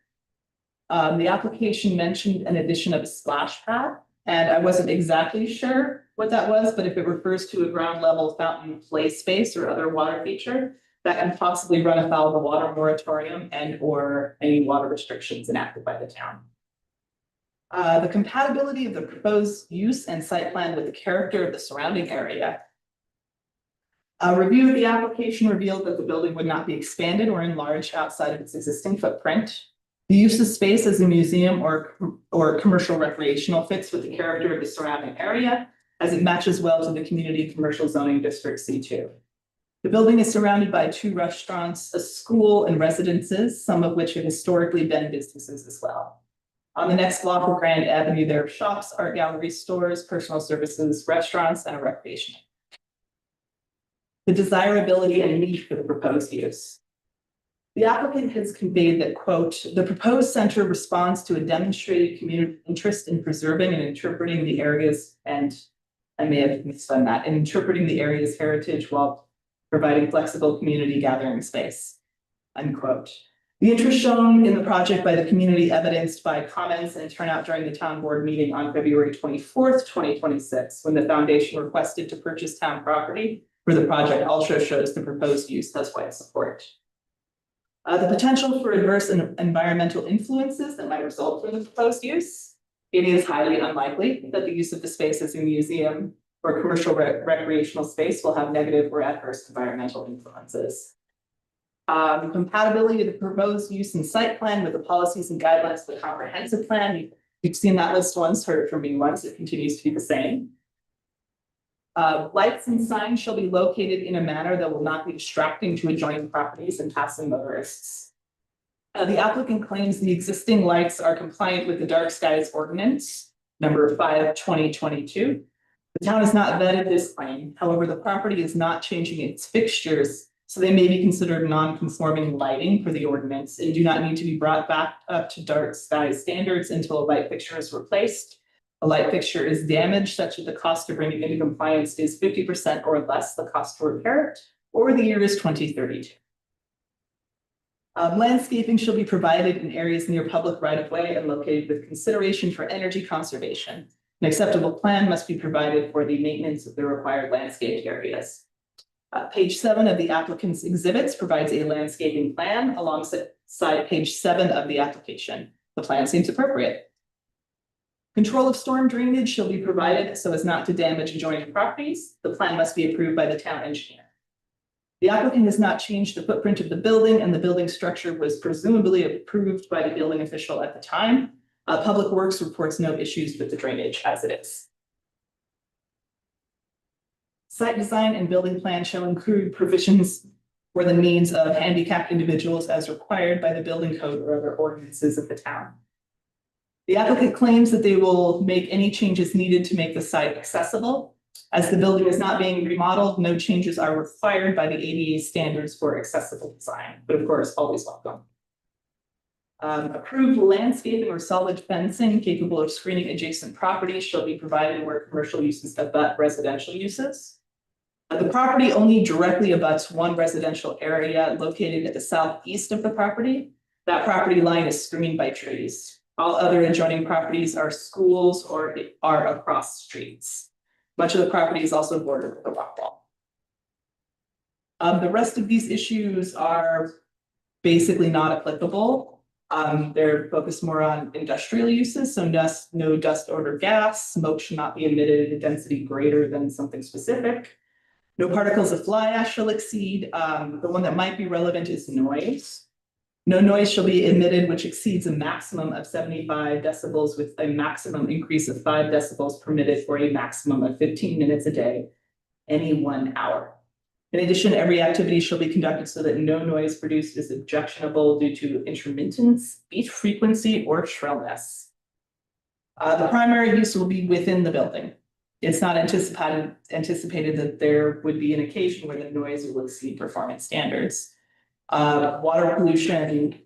The application mentioned an addition of a splash pad, and I wasn't exactly sure what that was, but if it refers to a ground level fountain play space or other water feature, that can possibly run afoul of the water moratorium and or any water restrictions enacted by the town. The compatibility of the proposed use and site plan with the character of the surrounding area. A review of the application revealed that the building would not be expanded or enlarged outside of its existing footprint. The use of space as a museum or commercial recreational fits with the character of the surrounding area, as it matches well to the community commercial zoning district C2. The building is surrounded by 2 restaurants, a school, and residences, some of which have historically been businesses as well. On the next block of Grand Avenue, there are shops, art galleries, stores, personal services, restaurants, and a recreation. The desirability and need for the proposed use. The applicant has conveyed that, quote, the proposed center responds to a demonstrated community interest in preserving and interpreting the areas, and I may have misdone that, in interpreting the area's heritage while providing flexible community gathering space, unquote. The interest shown in the project by the community evidenced by comments and turnout during the town board meeting on February 24th, 2026, when the foundation requested to purchase town property for the project also shows the proposed use has wide support. The potential for adverse environmental influences that might result from the proposed use. It is highly unlikely that the use of the space as a museum or commercial recreational space will have negative or adverse environmental influences. The compatibility of the proposed use and site plan with the policies and guidelines of the comprehensive plan. You've seen that list once, heard it from me once, it continues to be the same. Lights and signs shall be located in a manner that will not be distracting to adjoining properties and passing motorists. The applicant claims the existing lights are compliant with the dark skies ordinance, number 5/2022. The town has not vetted this claim. However, the property is not changing its fixtures, so they may be considered non-conforming lighting for the ordinance and do not need to be brought back up to dark sky standards until a light fixture is replaced. A light fixture is damaged such that the cost to bring it into compliance is 50% or less the cost to repair it, or the year is 2032. Landscaping shall be provided in areas near public right-of-way and located with consideration for energy conservation. An acceptable plan must be provided for the maintenance of the required landscaped areas. Page 7 of the applicant's exhibits provides a landscaping plan alongside page 7 of the application. The plan seems appropriate. Control of storm drainage shall be provided so as not to damage adjoining properties. The plan must be approved by the town engineer. The applicant has not changed the footprint of the building, and the building structure was presumably approved by the building official at the time. Public Works reports no issues with the drainage as it is. Site design and building plan shall include provisions for the needs of handicapped individuals as required by the building code or other ordinances of the town. The applicant claims that they will make any changes needed to make the site accessible. As the building is not being remodeled, no changes are required by the ADA standards for accessible design, but of course, always welcome. Approved landscaping or solid fencing capable of screening adjacent properties shall be provided where commercial uses abut residential uses. The property only directly abuts one residential area located at the southeast of the property. That property line is screened by trees. All other adjoining properties are schools or are across streets. Much of the property is also bordered with a rock wall. The rest of these issues are basically not applicable. They're focused more on industrial uses, so no dust, odor, gas. Smoke should not be emitted at a density greater than something specific. No particles of fly ash shall exceed. The one that might be relevant is noise. No noise shall be emitted which exceeds a maximum of 75 decibels with a maximum increase of 5 decibels permitted for a maximum of 15 minutes a day, any 1 hour. In addition, every activity shall be conducted so that no noise produced is objectionable due to intermittence, beat frequency, or shrillness. The primary use will be within the building. It's not anticipated that there would be an occasion where the noise will exceed performance standards. Water pollution,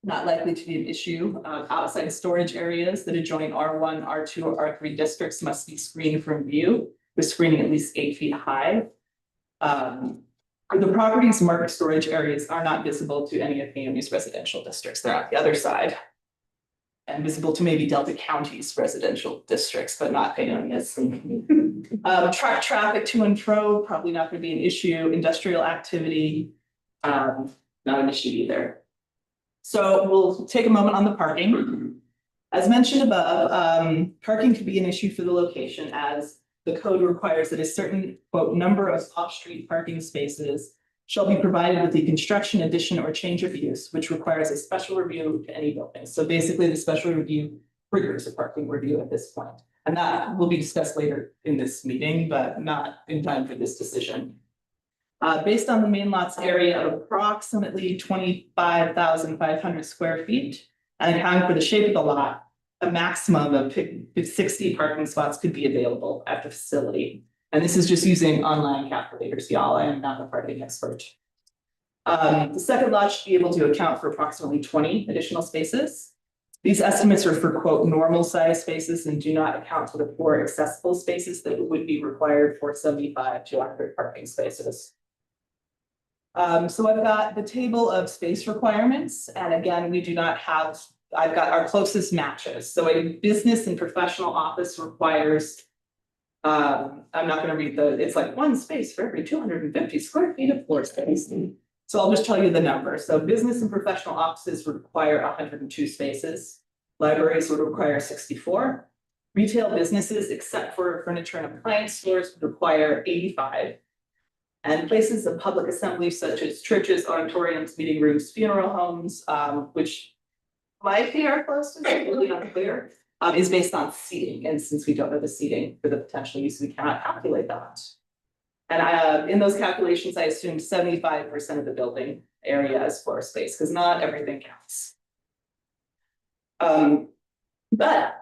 not likely to be an issue. Outside storage areas that adjoin R1, R2, or R3 districts must be screened from view, with screening at least 8 feet high. The property's marked storage areas are not visible to any of Payoneer's residential districts. They're on the other side. And visible to maybe Delta County's residential districts, but not Payoneer's. Truck traffic to and fro, probably not going to be an issue. Industrial activity, not an issue either. So we'll take a moment on the parking. As mentioned above, parking could be an issue for the location as the code requires that a certain quote number of off-street parking spaces shall be provided with the construction, addition, or change of use, which requires a special review to any building. So basically, the special review triggers a parking review at this point. And that will be discussed later in this meeting, but not in time for this decision. Based on the main lot's area of approximately 25,500 square feet, and accounting for the shape of the lot, a maximum of 60 parking spots could be available at the facility. And this is just using online calculators, y'all. I am not a parking expert. The second lot should be able to account for approximately 20 additional spaces. These estimates are for quote normal size spaces and do not account for the 4 accessible spaces that would be required for 75 to 100 parking spaces. So I've got the table of space requirements, and again, we do not have, I've got our closest matches. So a business and professional office requires, I'm not going to read it's like 1 space for every 250 square feet of floor space. So I'll just tell you the number. So business and professional offices require 102 spaces. Libraries would require 64. Retail businesses, except for furniture and appliance stores, would require 85. And places of public assembly such as churches, auditoriums, meeting rooms, funeral homes, which might be our closest, really unclear, is based on seating, and since we don't know the seating for the potential use, we cannot calculate that. And in those calculations, I assumed 75% of the building area as floor space, because not everything counts. But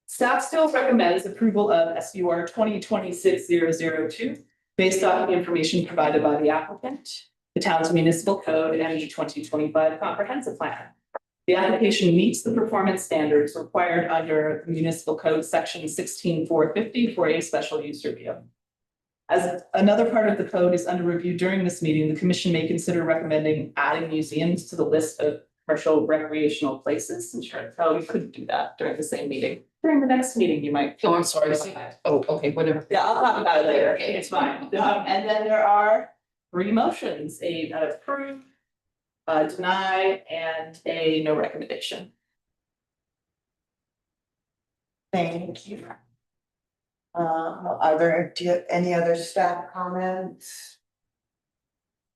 staff still recommends approval of SUR 2026-002 based on the information provided by the applicant, the town's municipal code, and the 2025 comprehensive plan. The application meets the performance standards required under municipal code section 16450 for a special use review. As another part of the code is under review during this meeting, the commission may consider recommending adding museums to the list of commercial recreational places. And sure, we couldn't do that during the same meeting. During the next meeting, you might. Oh, I'm sorry. Oh, okay, whatever. Yeah, I'll talk about it later. It's fine. And then there are 3 motions, an approve, deny, and a no recommendation. Thank you. Are there any other staff comments?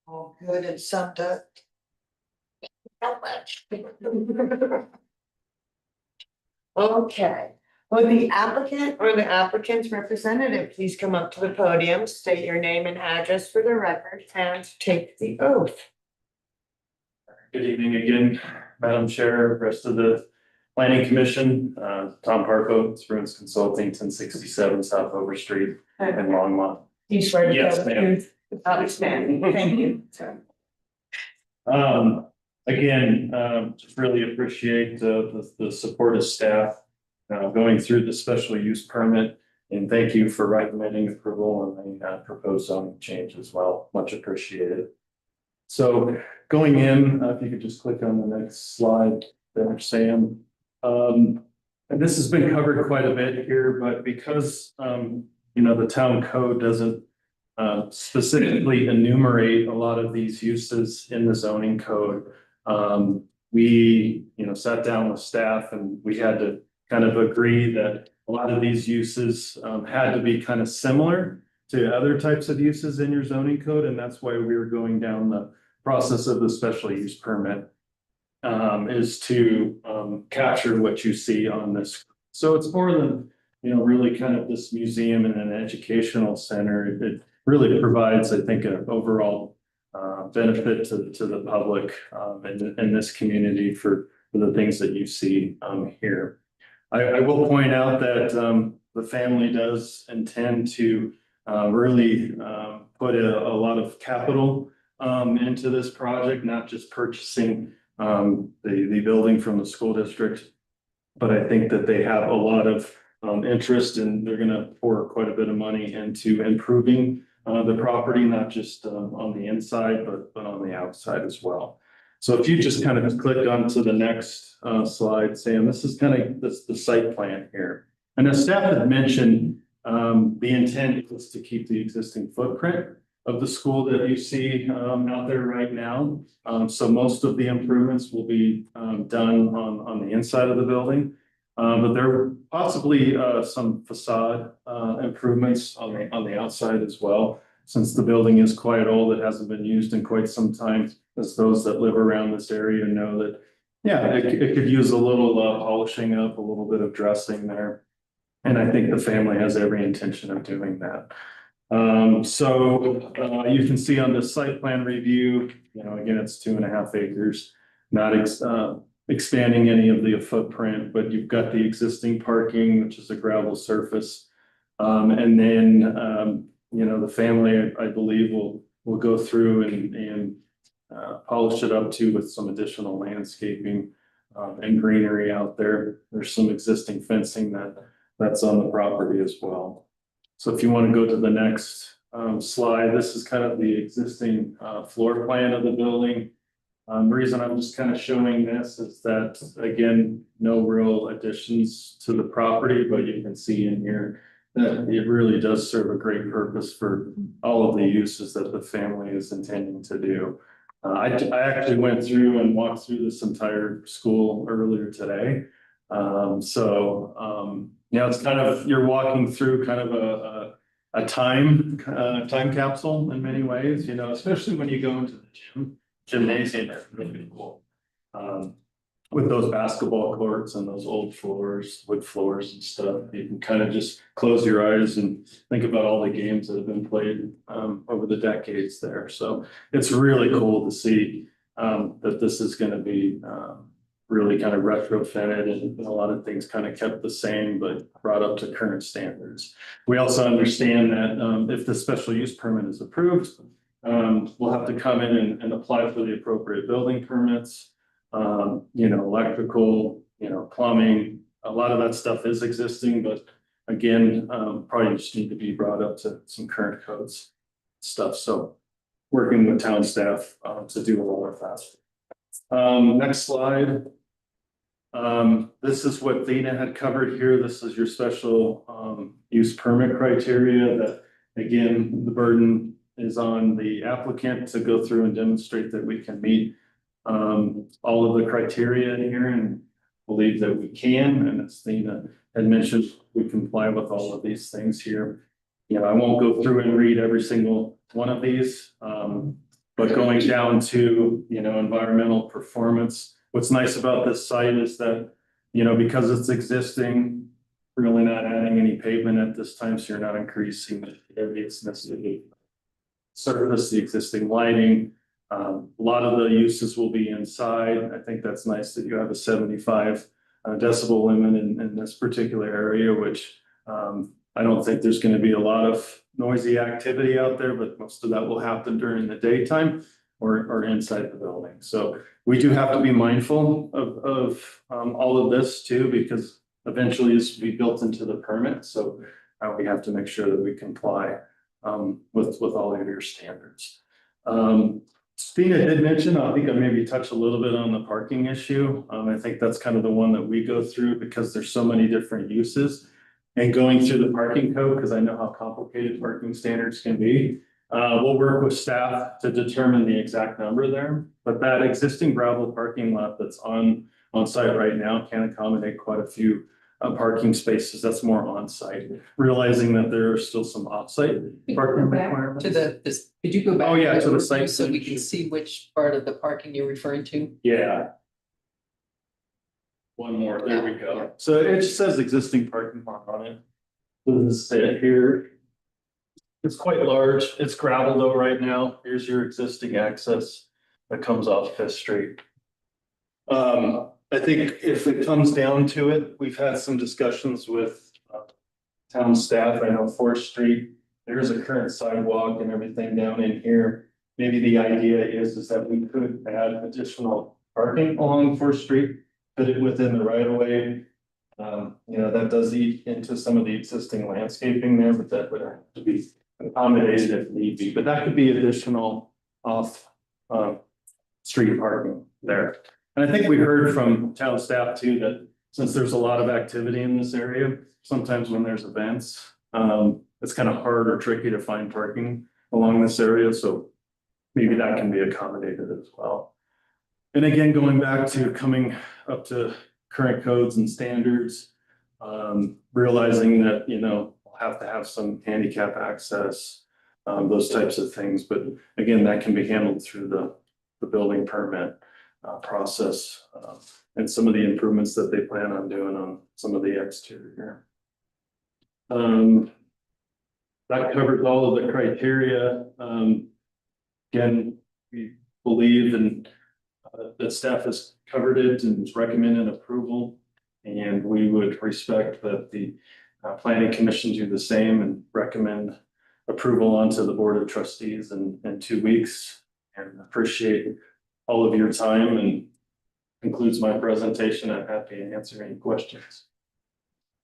All good and summed up. How much? Okay, would the applicant or the applicant's representative please come up to the podium, state your name and address for the record, and take the oath. Good evening again, Madam Chair, rest of the Planning Commission, Tom Parko, Spruance Consulting, 1067 South Over Street in Longmont. You swear to Yes, tell the ma'am. truth? Outstanding, thank you. Again, just really appreciate the support of staff going through the special use permit. And thank you for recommending approval and the proposed zoning change as well. Much appreciated. So going in, if you could just click on the next slide there, Sam. And this has been covered quite a bit here, but because the town code doesn't specifically enumerate a lot of these uses in the zoning code. We, sat down with staff and we had to kind of agree that a lot of these uses had to be kind of similar to other types of uses in your zoning code. And that's why we were going down the process of the special use permit is to capture what you see on this. So it's more than, really kind of this museum and an educational center. It really provides, I think, an overall benefit to the public in this community for the things that you see here. I will point out that the family does intend to really put a lot of capital into this project, not just purchasing the building from the school district. But I think that they have a lot of interest and they're gonna pour quite a bit of money into improving the property, not just on the inside, but on the outside as well. So if you just kind of click onto the next slide, Sam, this is kind of the site plan here. And as staff had mentioned, the intent is to keep the existing footprint of the school that you see out there right now. So most of the improvements will be done on the inside of the building. But there are possibly some facade improvements on the outside as well. Since the building is quite old, it hasn't been used in quite some time, as those that live around this area know that, yeah, it could use a little polishing up, a little bit of dressing there. And I think the family has every intention of doing that. So you can see on the site plan review, again, it's 2.5 acres, not expanding any of the footprint, but you've got the existing parking, which is a gravel surface. And then, the family, I believe, will go through and polish it up too with some additional landscaping and greenery out there. There's some existing fencing that's on the property as well. So if you want to go to the next slide, this is kind of the existing floor plan of the building. The reason I'm just kind of showing this is that, again, no real additions to the property, but you can see in here that it really does serve a great purpose for all of the uses that the family is intending to do. I actually went through and walked through this entire school earlier today. It's kind of, you're walking through kind of a time capsule in many ways, especially when you go into the gymnasium. That's really cool. with those basketball courts and those old floors, wood floors and stuff, you can kind of just close your eyes and think about all the games that have been played over the decades there. So it's really cool to see that this is gonna be really kind of retrofitted and a lot of things kind of kept the same, but brought up to current standards. We also understand that if the special use permit is approved, we'll have to come in and apply for the appropriate building permits. You know, electrical, you know, plumbing, a lot of that stuff is existing, but again, probably just need to be brought up to some current codes stuff. So working with town staff to do all of that. Next slide. This is what Dana had covered here. This is your special use permit criteria that, again, the burden is on the applicant to go through and demonstrate that we can meet all of the criteria in here and believe that we can. And as Dana had mentioned, we comply with all of these things here. You know, I won't go through and read every single one of these, but going down to, you know, environmental performance. What's nice about this site is that, you know, because it's existing, we're really not adding any pavement at this time, so you're not increasing the areas necessarily. Surface, the existing lighting. A lot of the uses will be inside. I think that's nice that you have a 75 decibel limit in this particular area, which I don't think there's going to be a lot of noisy activity out there, but most of that will happen during the daytime or inside the building. So we do have to be mindful of all of this too, because eventually this will be built into the permit. So we have to make sure that we comply with all of your standards. Stina did mention, I think I maybe touched a little bit on the parking issue. I think that's kind of the one that we go through because there's so many different uses. And going through the parking code, because I know how complicated parking standards can be. We'll work with staff to determine the exact number there, but that existing gravel parking lot that's on site right now can accommodate quite a few parking spaces. That's more on site, realizing that there are still some off-site parking requirements. To this, could you go back? Oh, yeah, to the overview site So we plan. can see which part of the parking you're referring to. Yeah. One more, there we go. So it just says existing parking lot on it. Doesn't say it here. It's quite large. It's gravel though right now. Here's your existing access that comes off Fifth Street. I think if it comes down to it, we've had some discussions with town staff. I know Fourth Street, there's a current sidewalk and everything down in here. Maybe the idea is that we could add additional parking along Fourth Street, put it within the right of way. You know, that does eat into some of the existing landscaping there, but that would have to be accommodated if need be. But that could be additional off street parking there. And I think we heard from town staff too, that since there's a lot of activity in this area, sometimes when there's events, it's kind of hard or tricky to find parking along this area. So maybe that can be accommodated as well. And again, going back to coming up to current codes and standards, realizing that, you know, we'll have to have some handicap access, those types of things. But again, that can be handled through the building permit process and some of the improvements that they plan on doing on some of the exterior. That covers all of the criteria. Again, we believe and that staff has covered it and is recommending approval. And we would respect that the planning commission do the same and recommend approval onto the board of trustees in 2 weeks. And appreciate all of your time and concludes my presentation. I'm happy to answer any questions.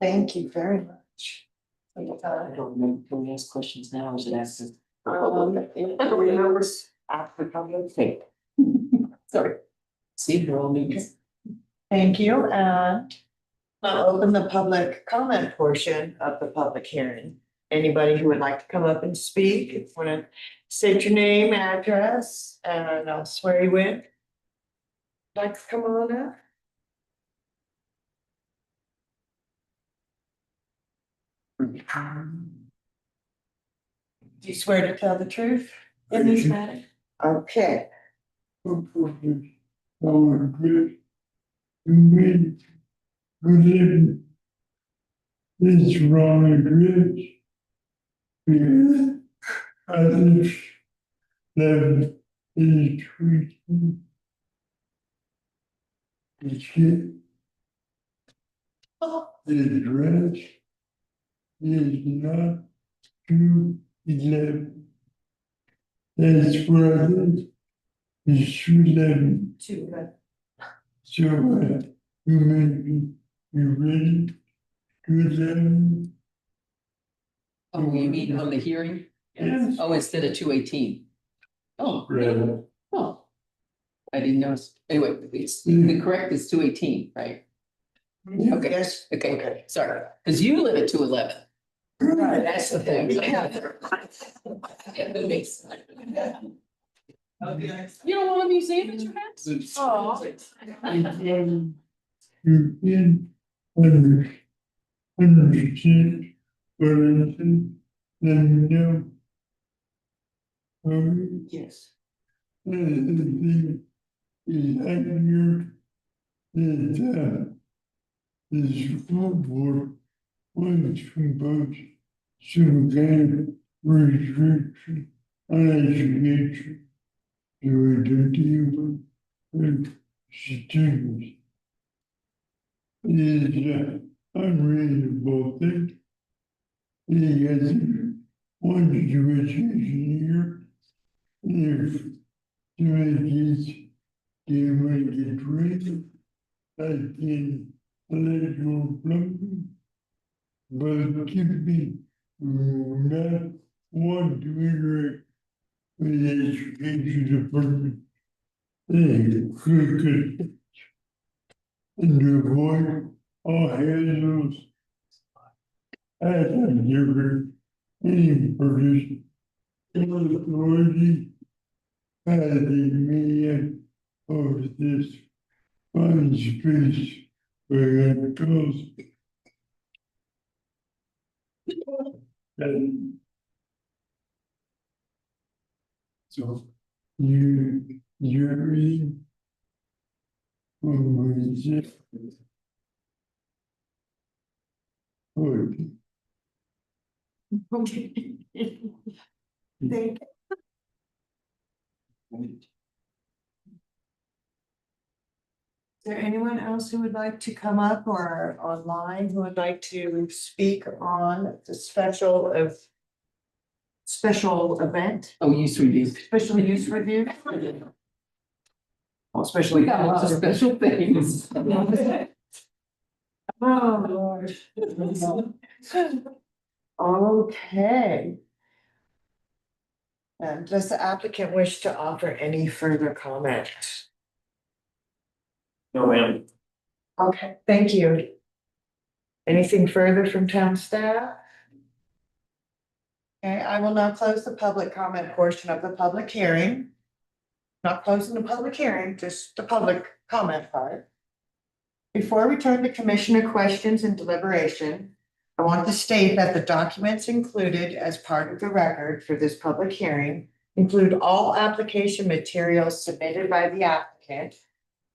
Thank you very much. I don't know, can we ask questions now, or is it after? After public safety. Sorry. See, we're all new. Thank you, and I'll open the public comment portion of the public hearing. Anybody who would like to come up and speak, if you want to state your name, address, and I'll swear you in. Like to come on up? Do you swear to tell the truth in this matter? Okay. made within this wrong bridge. Because others that is tweaking. The ship. The dress is not 211. That's what I did. It's 211. So you may be ready to them. Oh, you mean on the hearing? Yes. Oh, instead of 218. Oh, Right. oh. I didn't notice. Anyway, it's, the correct is 218, right? Okay. Yes. Okay, sorry, because you live at 211. Right. That's the thing. Yeah. Yeah, that makes sense. You don't want a museum at your house? Oh. And then you can understand what I'm saying, then you know. Yes. The thing is accurate that the school board wants to impose some kind of restriction on education. So we don't deal with students. It is unreasonable thing. Because one situation here, if communities can make it ready, I can let you plumbing. But keeping not want to interact with the education department. They could and avoid all hazards. As a giver, any person, authority, as a medium of this fund space where it goes. And so you're reading. What is it? Thank Is there anyone else who would like to come up or online who would like to speak on the special event, Oh, use review. special use review? We got lots of special things. Oh, Lord. Okay. And does the applicant wish to offer any further comment? No, ma'am. Okay, thank you. Anything further from town staff? Okay, I will now close the public comment portion of the public hearing. Not closing the public hearing, just the public comment part. Before we turn to commissioner questions and deliberation, I want to state that the documents included as part of the record for this public hearing include all application materials submitted by the applicant,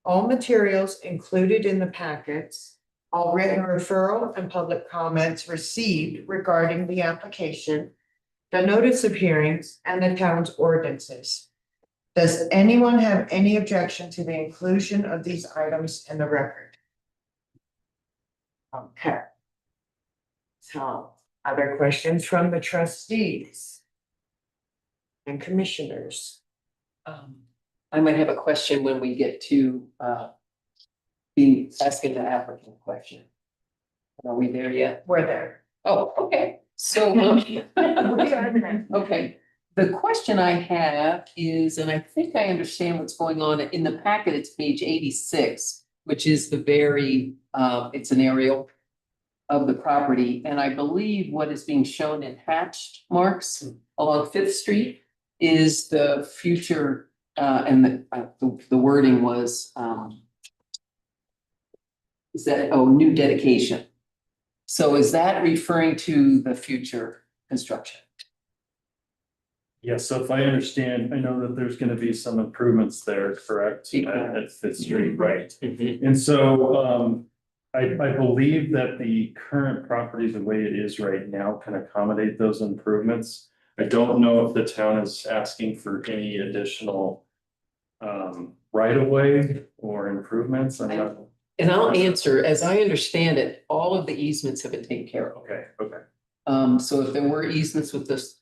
all materials included in the packets, all written referral and public comments received regarding the application, the notice of hearings, and the town's ordinances. Does anyone have any objection to the inclusion of these items in the record? Okay. So, other questions from the trustees and commissioners? I might have a question when we get to be asking the applicant question. Are we there yet? We're there. Oh, okay, so. Okay, the question I have is, and I think I understand what's going on in the packet, it's page 86, which is the very, it's an aerial of the property, and I believe what is being shown in hatched marks along Fifth Street is the future, and the wording was, is that, oh, new dedication. So is that referring to the future construction? Yes, so if I understand, I know that there's gonna be some improvements there, correct? At Fifth Street, right? And so, I believe that the current property, the way it is right now, can accommodate those improvements. I don't know if the town is asking for any additional right of way or improvements. I'm not, And I'll answer, as I understand it, all of the easements have been taken care of. okay, okay. So if there were easements with this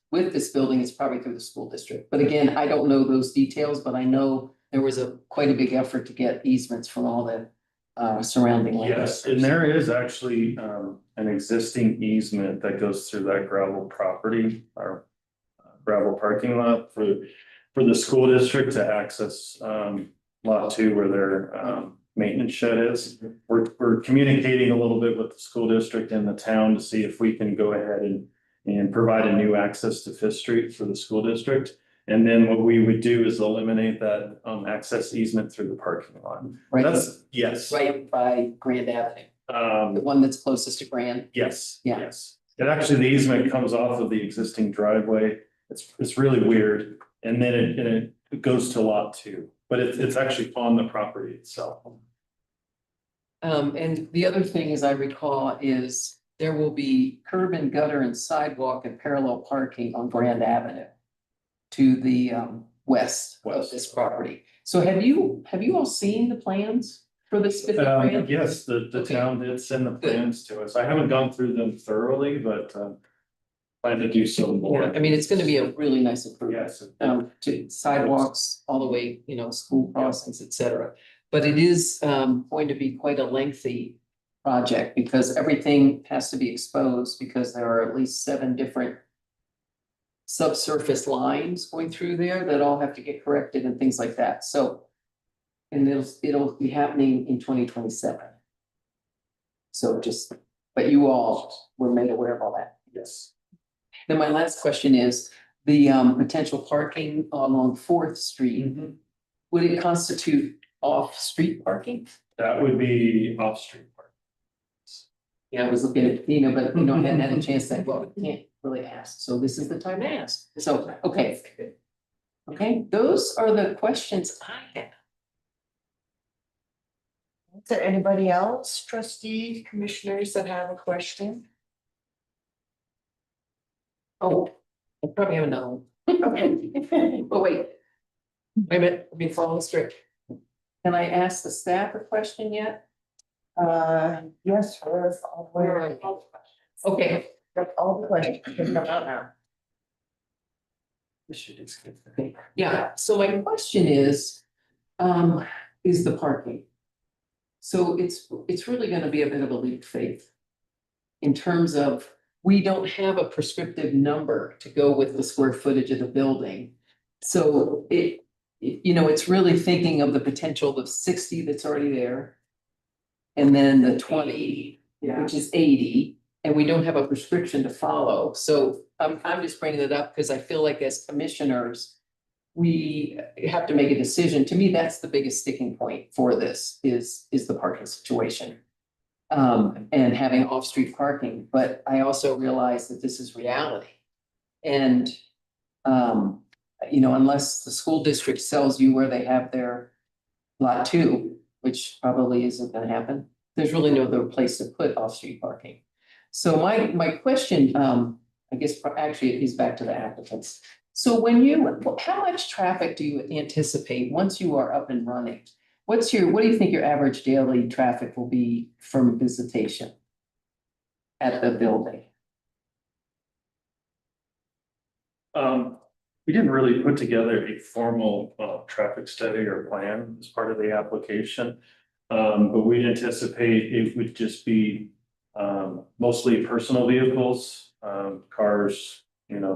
building, it's probably through the school district. But again, I don't know those details, but I know there was quite a big effort to get easements from all the surrounding land. Yes, and there is actually an existing easement that goes through that gravel property or gravel parking lot for the school district to access lot 2 where their maintenance shed is. We're communicating a little bit with the school district and the town to see if we can go ahead and provide a new access to Fifth Street for the school district. And then what we would do is eliminate that access easement through the parking lot. Right. That's, yes. Right by Grand Avenue, the one that's closest to Grand. Yes. Yeah. Yes. And actually the easement comes off of the existing driveway. It's really weird. And then it goes to lot 2, but it's actually on the property itself. And the other thing, as I recall, is there will be curb and gutter and sidewalk and parallel parking on Grand Avenue to the west of this property. So have you all seen the plans for this? Fifth and Grand? Yes, the Okay. town did send the plans to us. I haven't gone through them thoroughly, but plan to do so more. Yeah, I mean, it's gonna be a really nice improvement. Yes. To sidewalks all the way, school crossings, et cetera. But it is going to be quite a lengthy project because everything has to be exposed because there are at least 7 different subsurface lines going through there that all have to get corrected and things like that. So, and it'll be happening in 2027. So but you all were made aware of all that. Yes. Then my last question is, the potential parking along Fourth Street, would it constitute off-street parking? That would be off-street park. Yeah, I was looking at Dina, but I hadn't had a chance to, well, we can't really ask, so this is the time to ask. So, okay. Okay, those are the questions I have. Is there anybody else, trustees, commissioners that have a question? Oh, I probably have another one. Okay. But wait. Wait a minute, let me follow straight. Can I ask the staff a question yet? Yes, we're aware. Okay. All the questions can come out now. Okay, yeah, so my question is the parking. So it's really gonna be a bit of a leap of faith. In terms of, we don't have a prescriptive number to go with the square footage of the building. So it's really thinking of the potential of 60 that's already there. And then the 20, which is 80, and we don't have a prescription to follow. So I'm just bringing it up because I feel like as commissioners, we have to make a decision. To me, that's the biggest sticking point for this is the parking situation. And having off-street parking, but I also realize that this is reality. And unless the school district sells you where they have their lot 2, which probably isn't gonna happen, there's really no other place to put off-street parking. So my question, I guess actually it is back to the applicants. So how much traffic do you anticipate once you are up and running? What do you think your average daily traffic will be from visitation at the building? We didn't really put together a formal traffic study or plan as part of the application. But we anticipate it would just be mostly personal vehicles, cars,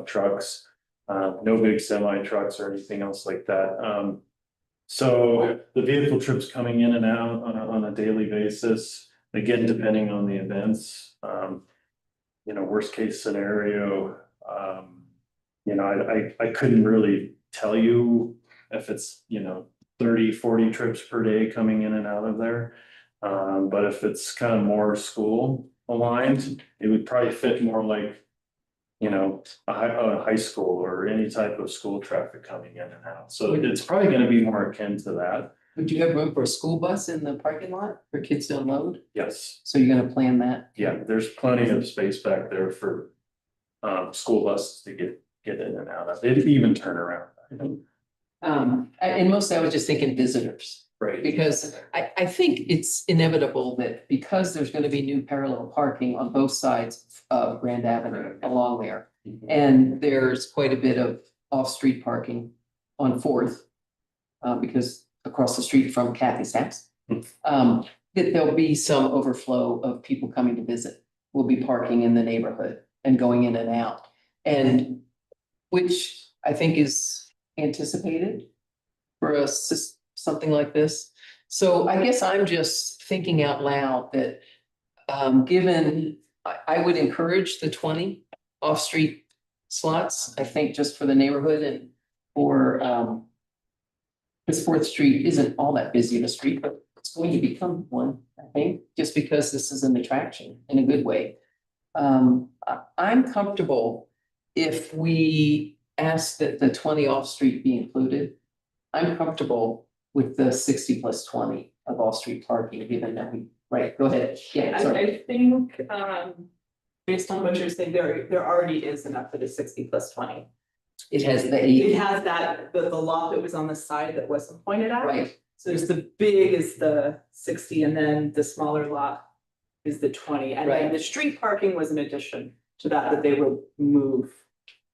trucks, no big semi trucks or anything else like that. So the vehicle trips coming in and out on a daily basis, again, depending on the events, worst case scenario, I couldn't really tell you if it's, 30, 40 trips per day coming in and out of there. But if it's kind of more school aligned, it would probably fit more like a high school or any type of school traffic coming in and out. So it's probably gonna be more akin to that. Would you have room for a school bus in the parking lot for kids to unload? Yes, So you're gonna plan that? yeah, there's plenty of space back there for school buses to get in and out of. It even turn around. And mostly I was just thinking visitors. Right. Because I think it's inevitable that because there's gonna be new parallel parking on both sides of Grand Avenue along there. And there's quite a bit of off-street parking on Fourth. Because across the street from Kathy's house. That there'll be some overflow of people coming to visit. Will be parking in the neighborhood and going in and out. And which I think is anticipated for something like this. So I guess I'm just thinking out loud that given, I would encourage the 20 off-street slots, I think just for the neighborhood and for because Fourth Street isn't all that busy of a street, but it's going to become one, I think, just because this is an attraction in a good way. I'm comfortable if we ask that the 20 off-street be included. I'm comfortable with the 60 plus 20 of off-street parking, given that right, go ahead. Yeah, sorry. I think, based on what you're saying, there already is enough for the 60 plus 20. It has the It 8, has that, the lot that was on the side that wasn't pointed out. right, So there's the big is the 60 and then the smaller lot is the 20. And then Right. the street parking was an addition to that they will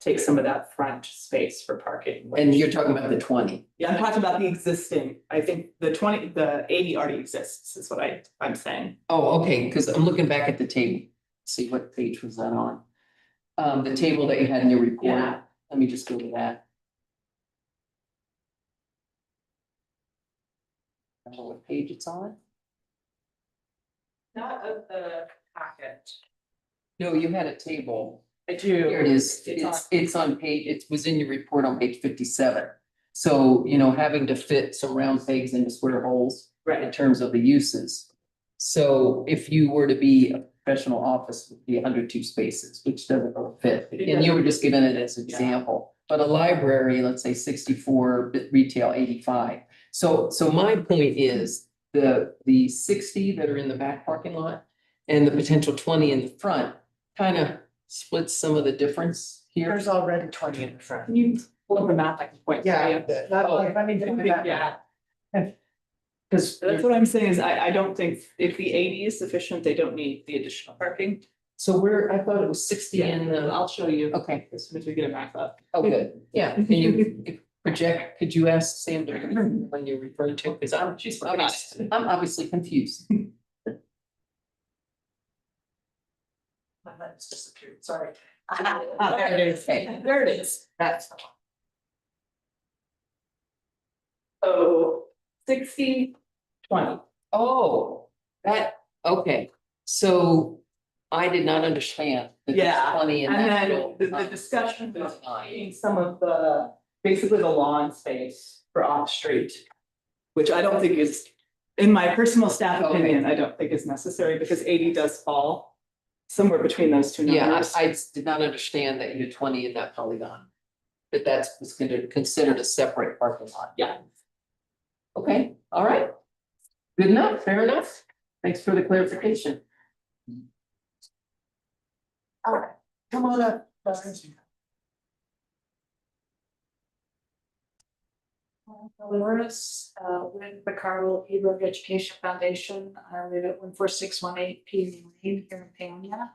take some of that front space for parking. and which- you're talking about the 20. Yeah, I'm talking about the existing. I think the 80 already exists is what I'm saying. Oh, okay, because I'm looking back at the table, see what page was that on? The table that you had in your report. Yeah. Let me just go to that. I don't know what page it's on. Not of the packet. No, you had a table. I do. Here it is. It's on page, it was in your report on page 57. So, having to fit some round pegs into square holes in terms of the uses. So if you were to be a professional office, it would be 102 spaces, which doesn't really fit. And you were just giving it as an example. But a library, let's say 64, retail 85. So my point is the 60 that are in the back parking lot and the potential 20 in the front kind of splits some of the difference here. There's already 20 in the front. Can you pull up a map I can point? to you? Let me do that. Yeah. Because That's what I'm saying is I don't think if the 80 is sufficient, they don't need the additional parking. So I thought it was 60 in the, I'll show you. okay, As soon as we get a map up. oh, good, yeah, can you project, could you ask Sam to when you're referring to, because I'm obviously confused. my let's disappeared, sorry. There it is. There it is. That's So 60, 20. Oh, okay, so I did not understand. that there's Yeah, 20 in And that then little- the discussion was creating some of basically the lawn space for off-street. Which I don't think is, in my personal staff Okay. opinion, I don't think is necessary because 80 does fall somewhere between those two Yeah, numbers. I did not understand that you had 20 in that polygon. But was considered a separate parking lot. Yeah. Okay, all right. Good enough, fair enough. Thanks for the clarification. all right. Come on up. Dolores, with the Carl Ebert Education Foundation. I live at 14618 P Lane here in Peonia.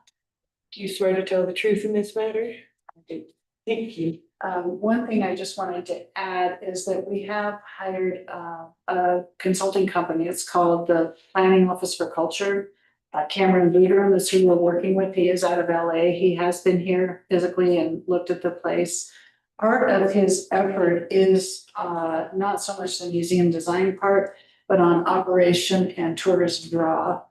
Do you swear to tell the truth in this matter? I do. Thank you. One thing I just wanted to add is that we have hired a consulting company. It's called the Planning Office for Culture. Cameron Leader, that's who we're working with. He is out of LA. He has been here physically and looked at the place. Part of his effort is not so much the museum design part, but on operation and tourism draw.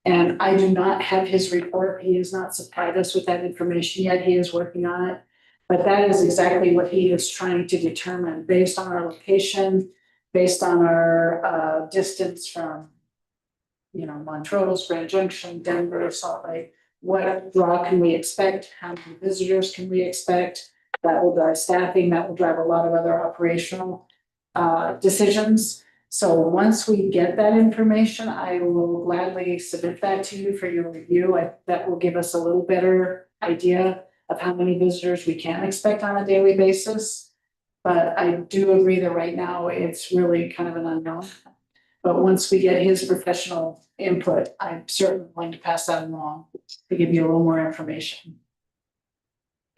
And I do not have his report. He has not supplied us with that information yet. He is working on it. But that is exactly what he is trying to determine based on our location, based on our distance from, Montrose, Grand Junction, Denver, Salt Lake. what draw can we expect? How many visitors can we expect? That will drive staffing, that will drive a lot of other operational decisions. So once we get that information, I will gladly submit that to you for your review. That will give us a little better idea of how many visitors we can expect on a daily basis. But I do agree that right now it's really kind of an unknown. But once we get his professional input, I'm certainly going to pass that along to give you a little more information.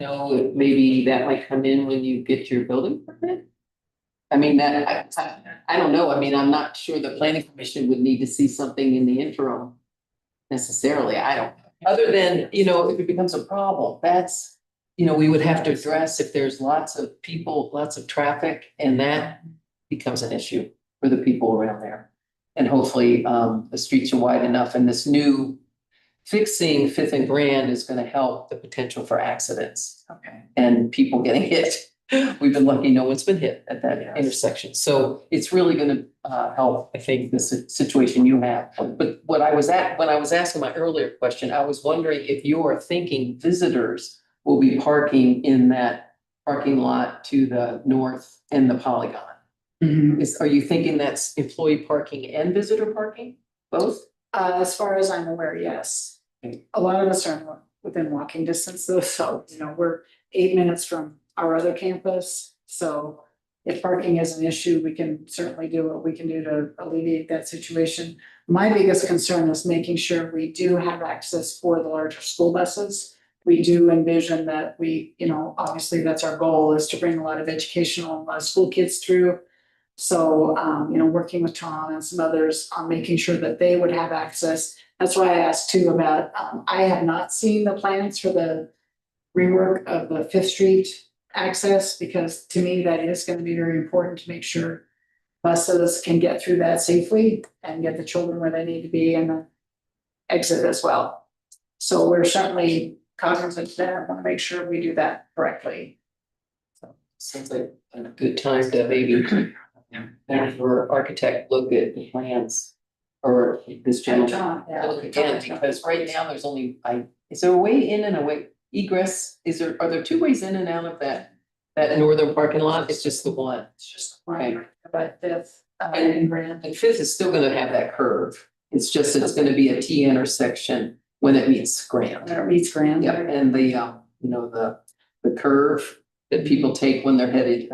No, maybe that might come in when you get your building permit? I mean, I don't know. I mean, I'm not sure the planning commission would need to see something in the interim necessarily. I don't, other than, you know, if it becomes a problem, that's, you know, we would have to address if there's lots of people, lots of traffic, and that becomes an issue for the people around there. And hopefully, the streets are wide enough, and this new fixing Fifth and Grand is gonna help the potential for accidents Okay. and people getting hit. We've been lucky no one's been hit at that intersection. So it's really gonna help, I think, the situation you have. But when I was asking my earlier question, I was wondering if you are thinking visitors will be parking in that parking lot to the north and the Polygon. Are you thinking that's employee parking and visitor parking, both? As far as I'm aware, yes. A lot of us are within walking distance though, so, you know, we're 8 minutes from our other campus. So if parking is an issue, we can certainly do what we can do to alleviate that situation. My biggest concern is making sure we do have access for the larger school buses. We do envision that we, you know, obviously that's our goal, is to bring a lot of educational school kids through. So, you know, working with Tom and some others on making sure that they would have access. That's why I asked too about, I have not seen the plans for the rework of the Fifth Street access, because to me, that is gonna be very important to make sure buses can get through that safely and get the children where they need to be and then exit as well. So we're certainly cognizant of that, want to make sure we do that correctly. Sounds like a good time to maybe have your architect look at the plans or this gentleman. John, yeah. Look again, because right now there's only, is there a way in and a way egress? Are there two ways in and out of that northern parking lot? It's just the one. It's just right, but Fifth and Grand. And Fifth is still gonna have that curve. It's just, it's gonna be a T intersection when it meets Grand. When it meets Grand. Yep, and the, you know, the curve that people take when they're headed,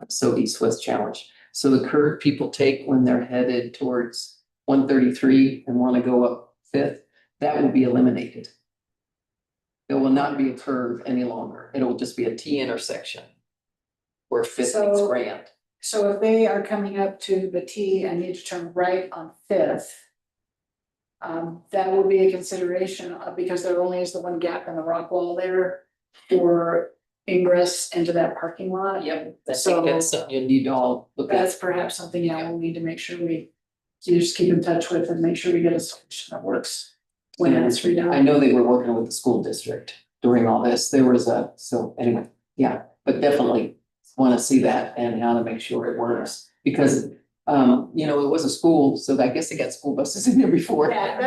so east-west challenge. So the curve people take when they're headed towards 133 and wanna go up Fifth, that will be eliminated. There will not be a curve any longer. It'll just be a T intersection where Fifth meets So- Grand. So if they are coming up to the T and need to turn right on Fifth, that will be a consideration because there only is the one gap in the rock wall there for ingress into that parking lot. Yep, I So- think that's something you need to all look at. That's perhaps something, yeah, we'll need to make sure we just keep in touch with and make sure we get a solution that works when it's I redone. know they were working with the school district during all this. There was so anyway, yeah, but definitely wanna see that and how to make sure it works. Because, you know, it was a school, so I guess they got school buses in there before. But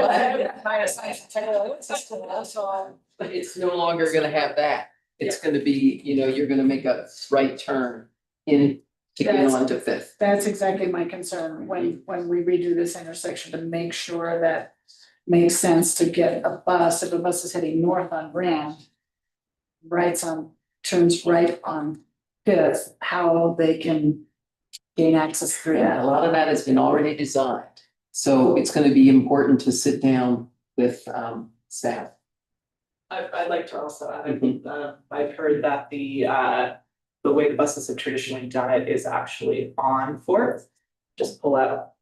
it's no longer gonna have that. It's gonna be, you know, you're gonna make a right turn in to get That's- onto Fifth. That's exactly my concern when we redo this intersection, to make sure that makes sense to get a bus, if a bus is heading north on Grand, turns right on Fifth, how they can gain access through Yeah, a that. lot of that has been already designed. So it's gonna be important to sit down with staff. I'd like to also add, I've heard that the way the buses have traditionally done it is actually on Fourth. Just pull out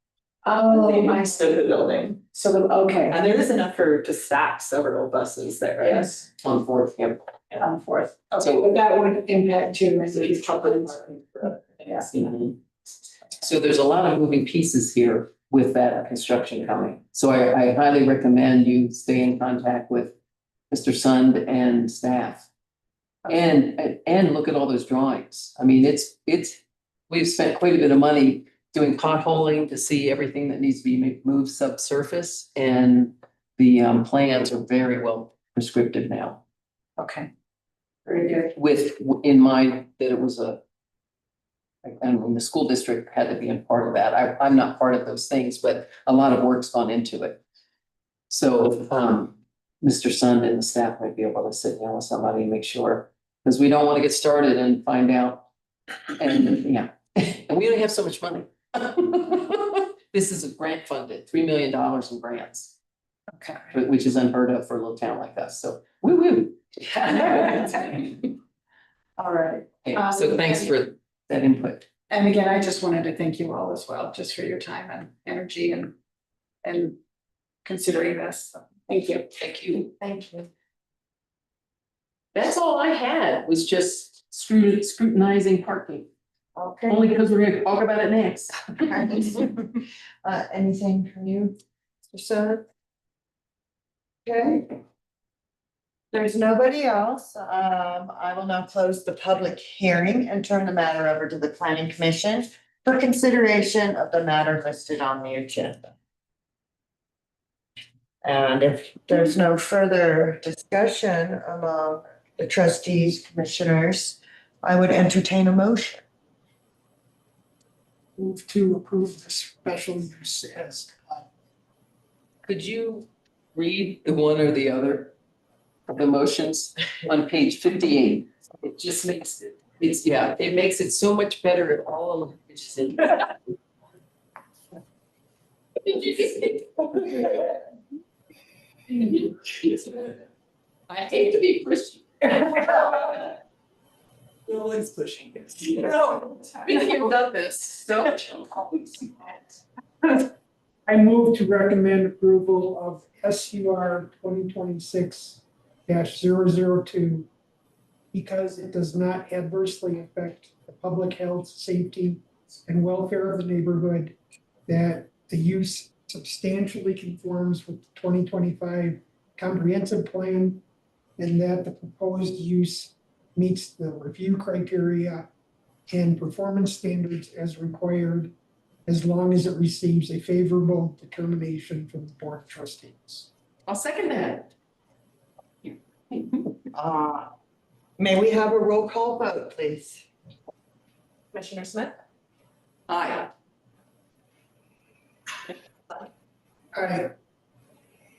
Oh, the I east of the building, okay. and there is enough to stack several buses there. Yes, On Fourth, yep. on Fourth. Okay, but that would impact too, maybe these properties. Yeah. Mhm. So there's a lot of moving pieces here with that construction coming. So I highly recommend you stay in contact with Mr. Sund and staff. And look at all those drawings. I mean, we've spent quite a bit of money doing potholing to see everything that needs to be moved subsurface. And the plans are very well prescriptive now. Okay. Very good. With, in mind that it was and when the school district had to be a part of that. I'm not part of those things, but a lot of work's gone into it. So, Mr. Sund and the staff might be able to sit down with somebody and make sure, because we don't want to get started and find out. And, yeah, and we only have so much money. This is a grant funded, $3 million in grants, Okay. which is unheard of for a little town like us. So, woo woo. All right. So thanks for that input. And again, I just wanted to thank you all as well, just for your time and energy and considering this. So, thank you. Thank you. Thank you. That's all I had, was just scrutinizing parking. Okay. Only because we're gonna talk about it next. Anything from you, Mr. Sir? Okay. There's nobody else. I will now close the public hearing and turn the matter over to the planning commission for consideration of the matter listed on the agenda. And if there's no further discussion among the trustees, commissioners, I would entertain a motion. Move to approve the special use as. Could you read the one or the other of the motions on page 58? It just makes it, it makes it so much better at all of it. I hate to be pushy. No one's pushing it. No, you've done this, so. I move to recommend approval of SUR 2026-002 because it does not adversely affect the public health, safety, and welfare of the neighborhood, that the use substantially conforms with the 2025 comprehensive plan, and that the proposed use meets the review criteria and performance standards as required, as long as it receives a favorable determination from the Board of Trustees. I'll second that. May we have a roll call vote, please? Commissioner Smith? Aye. Aye.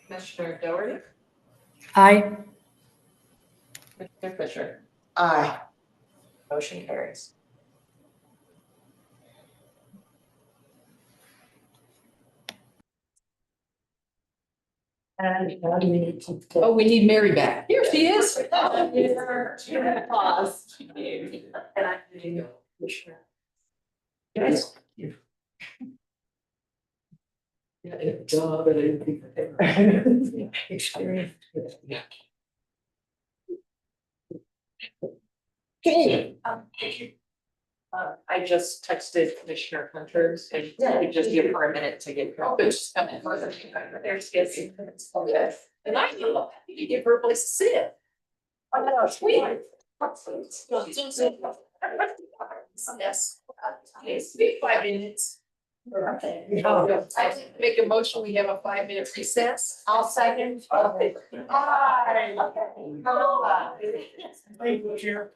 Commissioner Doherty? Aye. Commissioner Fisher? Aye. Motion carries. And now do we need to? Oh, we need Mary back. Here she is. Pause. And I'm doing Commissioner. Yes. Yeah, job, but I didn't think that. Experience. Okay. I just texted Commissioner Hunters and we just give her a minute to get. Oh, but she's coming. There she is. Okay. And I know, you give her a place to sit. Oh, no, Sweet. Yes. Yes, be 5 minutes. I make a motion, we have a 5-minute recess. I'll second. Thank you, Chair.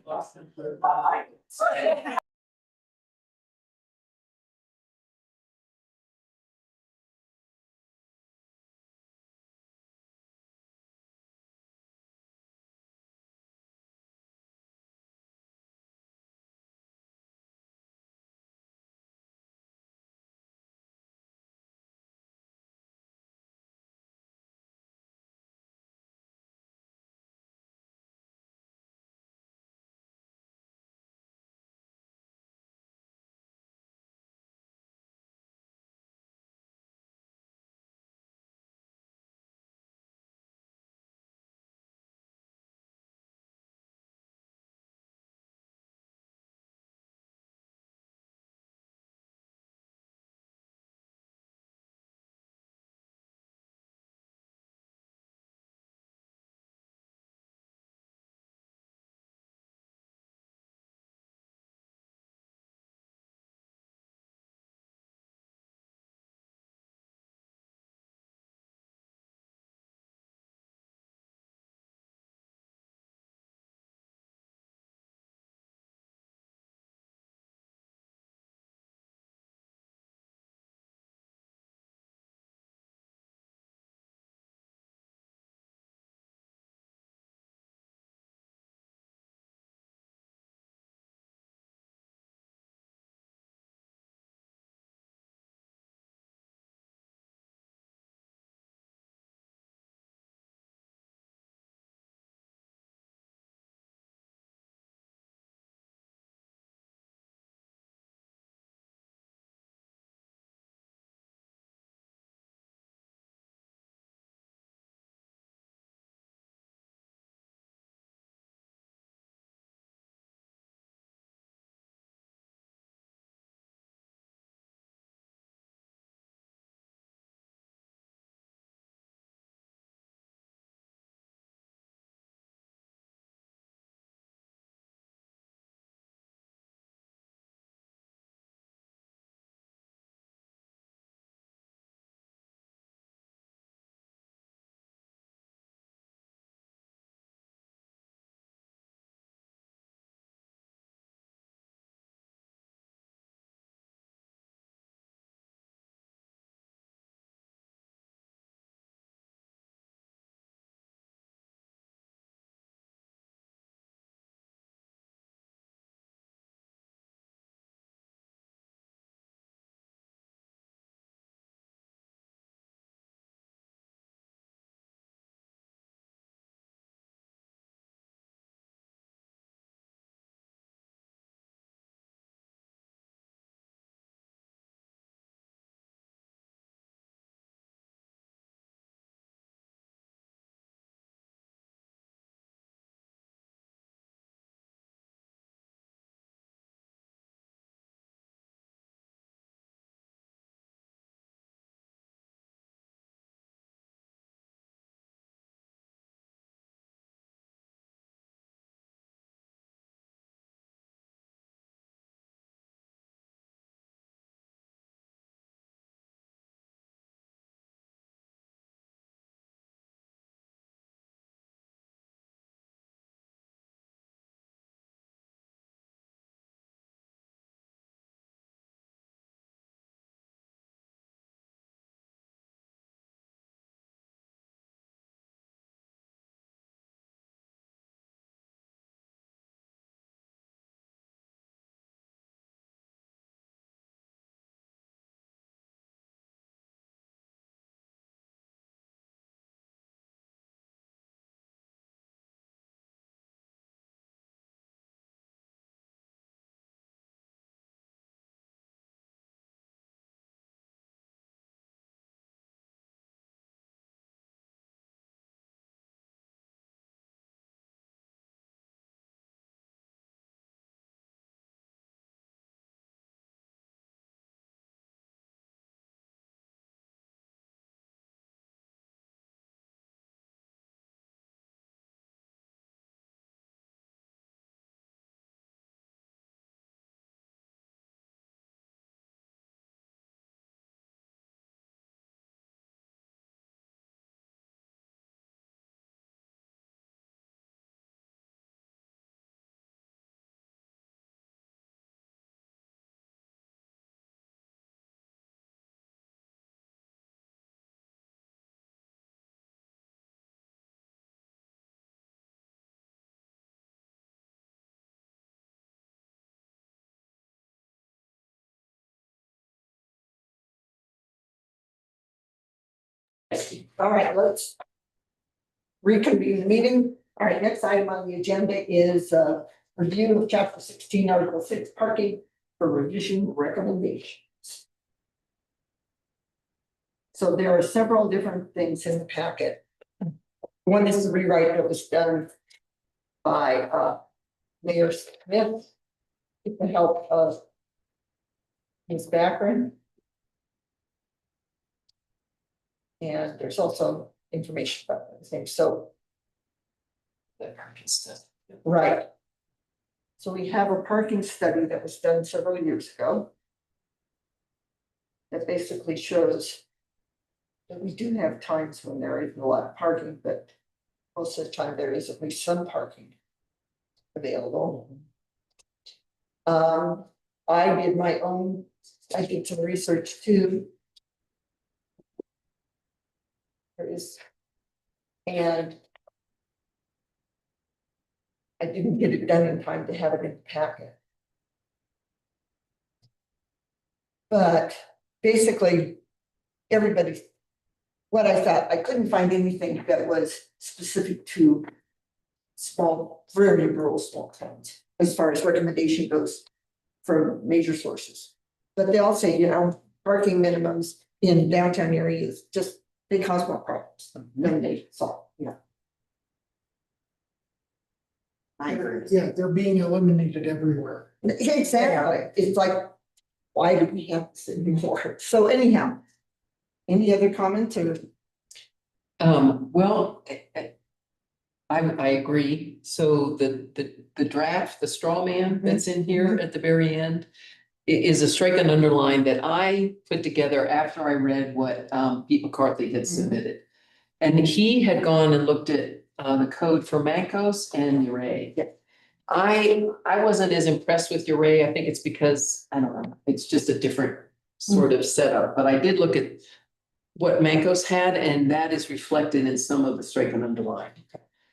All right, let's reconvene the meeting. All right, next item on the agenda is review of chapter 16, article 6, parking for revision recommendations. So there are several different things in the packet. One is the rewrite that was done by Mayor Smith with the help of Ms. Backren. And there's also information about the thing. So, That parking stuff. right. So we have a parking study that was done several years ago. That basically shows that we do have times when there isn't a lot of parking, but most of the time there is at least some parking available. I did some research too. And I didn't get it done in time to have it in the packet. But basically, what I thought, I couldn't find anything that was specific to very rural small towns, as far as recommendation goes from major sources. But they all say, parking minimums in downtown areas they cause more problems than they solve. I agree. Yeah, they're being eliminated everywhere. Exactly. It's like, why do we have this anymore? So anyhow, any other comments or? Well, I agree. So the draft, the straw man that's in here at the very end is a strike and underline that I put together after I read what Pete McCarthy had submitted. And he had gone and looked at the code for Mancos and Uray. Yeah. I wasn't as impressed with Uray. I think it's because, I don't know, it's just a different sort of setup, but I did look at what Mancos had, and that is reflected in some of the strike and underline.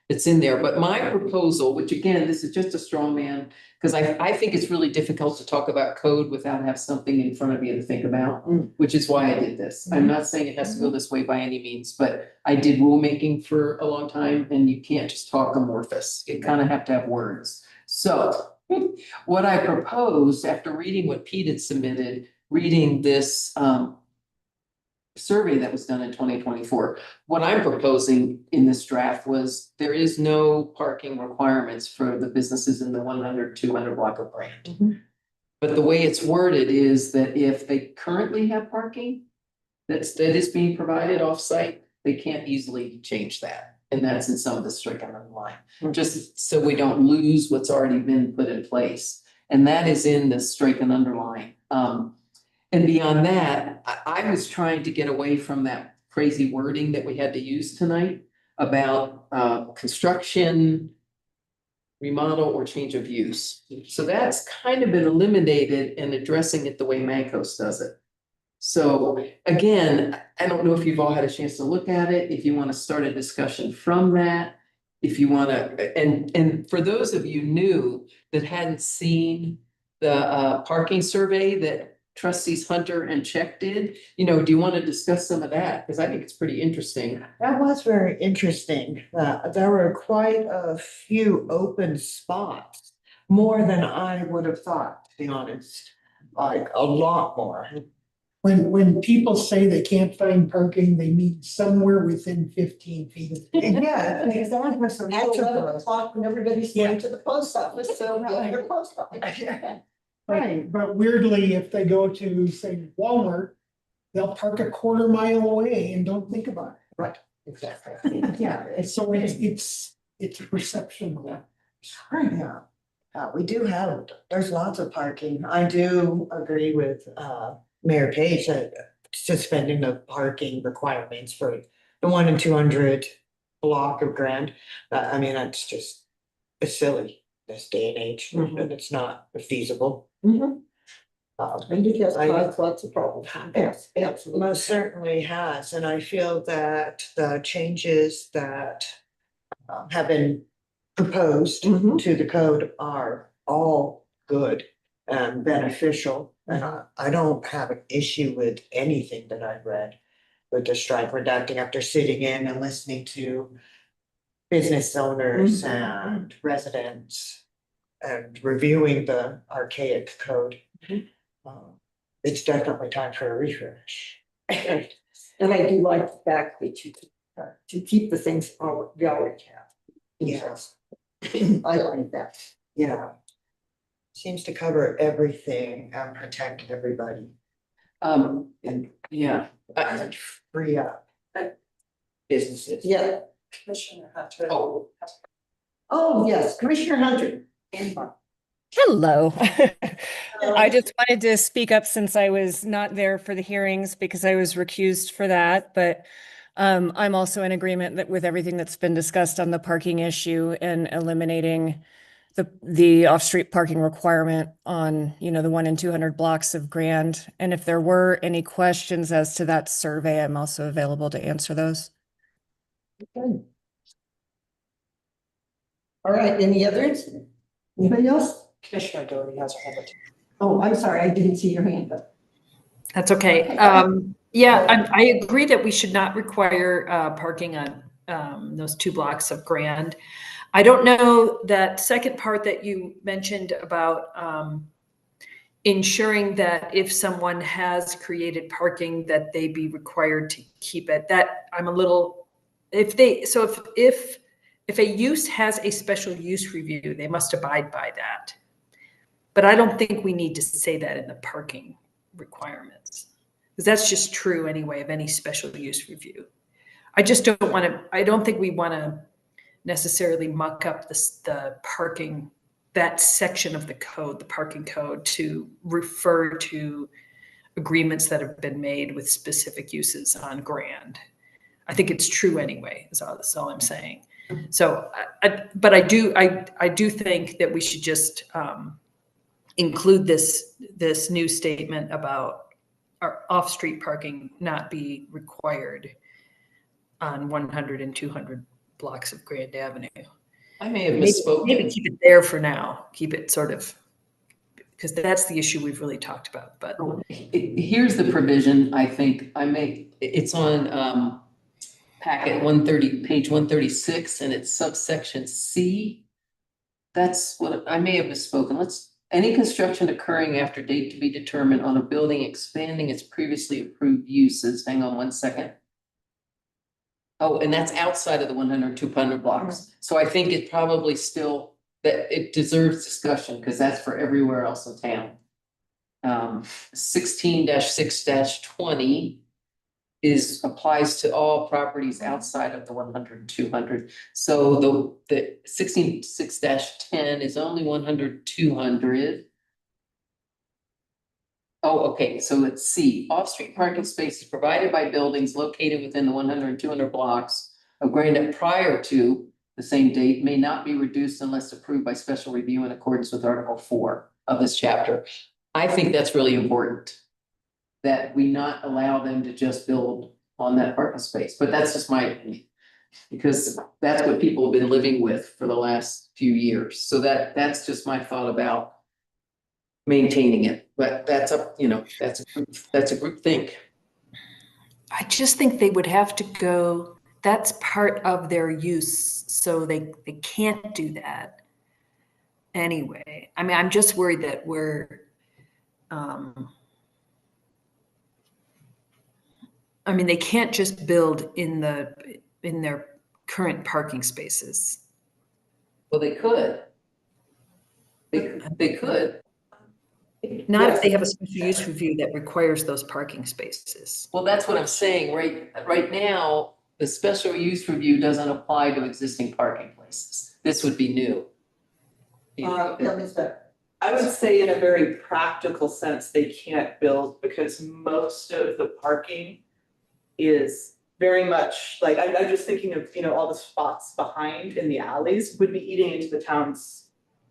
It's in there, but my proposal, which again, this is just a straw man, because I think it's really difficult to talk about code without have something in front of you to think about, which is why I did this. I'm not saying it has to go this way by any means, but I did rulemaking for a long time, and you can't just talk amorphous. You kind of have to have words. So what I proposed after reading what Pete had submitted, reading this survey that was done in 2024. What I'm proposing in this draft was there is no parking requirements for the businesses in the 100, 200 block of Brand. But the way it's worded is that if they currently have parking that is being provided off-site, they can't easily change that. And that's in some of the strike and underline, just so we don't lose what's already been put in place. And that is in the strike and underline. And beyond that, I was trying to get away from that crazy wording that we had to use tonight about construction, remodel, or change of use. So that's kind of been eliminated and addressing it the way Mancos does it. So again, I don't know if you've all had a chance to look at it, if you want to start a discussion from that, if you want to, and for those of you new that hadn't seen the parking survey that Trustees Hunter and Check did, do you want to discuss some of that? Because I think it's pretty interesting. That was very interesting. There were quite a few open spots, more than I would have thought, to be honest, like a lot more. When people say they can't find parking, they mean somewhere within 15 feet of. Yeah, exactly. So At that's 11 o'clock when everybody's going to the post office, so Right. their post office. Right, but weirdly, if they go to, say, Walmart, they'll park a quarter mile away and don't think about it. Right, exactly. Yeah, it's So it's a perception. Yeah. We do there's lots of parking. I do agree with Mayor Page that suspending the parking requirements for the 1 and 200 block of Grand. That's just, it's silly this day and age, and it's not feasible. And it has caused lots of problems. Yes, absolutely. Most certainly has, and I feel that the changes that have been proposed to the code are all good and beneficial. And I don't have an issue with anything that I've read. with the strike reducting after sitting in and listening to business owners and residents and reviewing the archaic code. It's definitely time for a refresh. And I do like the fact that you, to keep the things all we already have. Yes. I like that. Yeah. Seems to cover everything and protect everybody And yeah, and free up businesses. Yeah. Commissioner Hunter. Oh, yes, Commissioner Hunter. Hello. I just wanted to speak up since I was not there for the hearings because I was recused for that, but I'm also in agreement that with everything that's been discussed on the parking issue and eliminating the off-street parking requirement on, you know, the 1 in 200 blocks of Grand. And if there were any questions as to that survey, I'm also available to answer those. Okay. All right, any others? Anybody else? Commissioner Doherty has her hand up. Oh, I'm sorry, I didn't see your hand up. That's okay. Yeah, I agree that we should not require parking on those 2 blocks of Grand. I don't know that second part that you mentioned about ensuring that if someone has created parking, that they be required to keep it. That I'm a little, if a use has a special use review, they must abide by that. But I don't think we need to say that in the parking requirements, because that's just true anyway of any special use review. I just don't want to, I don't think we want to necessarily muck up the parking, that section of the code, the parking code, to refer to agreements that have been made with specific uses on Grand. I think it's true anyway, that's all I'm saying. So, but I do think that we should just include this new statement about our off-street parking not be required on 100 and 200 blocks of Grand Avenue. I may have Maybe misspoken. keep it there for now. Keep it sort of, because that's the issue we've really talked about. But Here's the provision, I think it's on packet 130, page 136, and it's subsection C. That's what, I may have misspoken. Any construction occurring after date to be determined on a building expanding its previously approved uses. Hang on one second. Oh, and that's outside of the 100, 200 blocks. So I think it probably still, that it deserves discussion because that's for everywhere else in town. 16-6-20 applies to all properties outside of the 100, 200. So the 16-6-10 is only 100, 200. Oh, okay, so let's see, off-street parking spaces provided by buildings located within the 100 and 200 blocks of Grand prior to the same date may not be reduced unless approved by special review in accordance with Article 4 of this chapter. I think that's really important, that we not allow them to just build on that parking space, but that's just my opinion. Because that's what people have been living with for the last few years, so that's just my thought about maintaining it, but that's that's a group think. I just think they would have to go, that's part of their use, so they can't do that anyway. I mean, I'm just worried that we're, I mean, they can't just build in their current parking spaces. Well, they could. They could. Not if they have a special use review that requires those parking spaces. Well, that's what I'm saying, right now, the special use review doesn't apply to existing parking places. This would be new. I would say in a very practical sense, they can't build because most of the parking is very much like, I'm just thinking of, all the spots behind in the alleys would be eating into the town's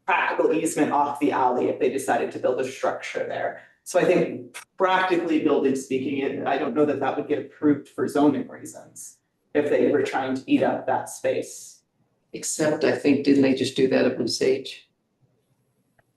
practical easement off the alley if they decided to build a structure there. So I think practically building speaking, I don't know that would get approved for zoning reasons if they were trying to eat up that space. Except I think, didn't they just do that at Blue Sage?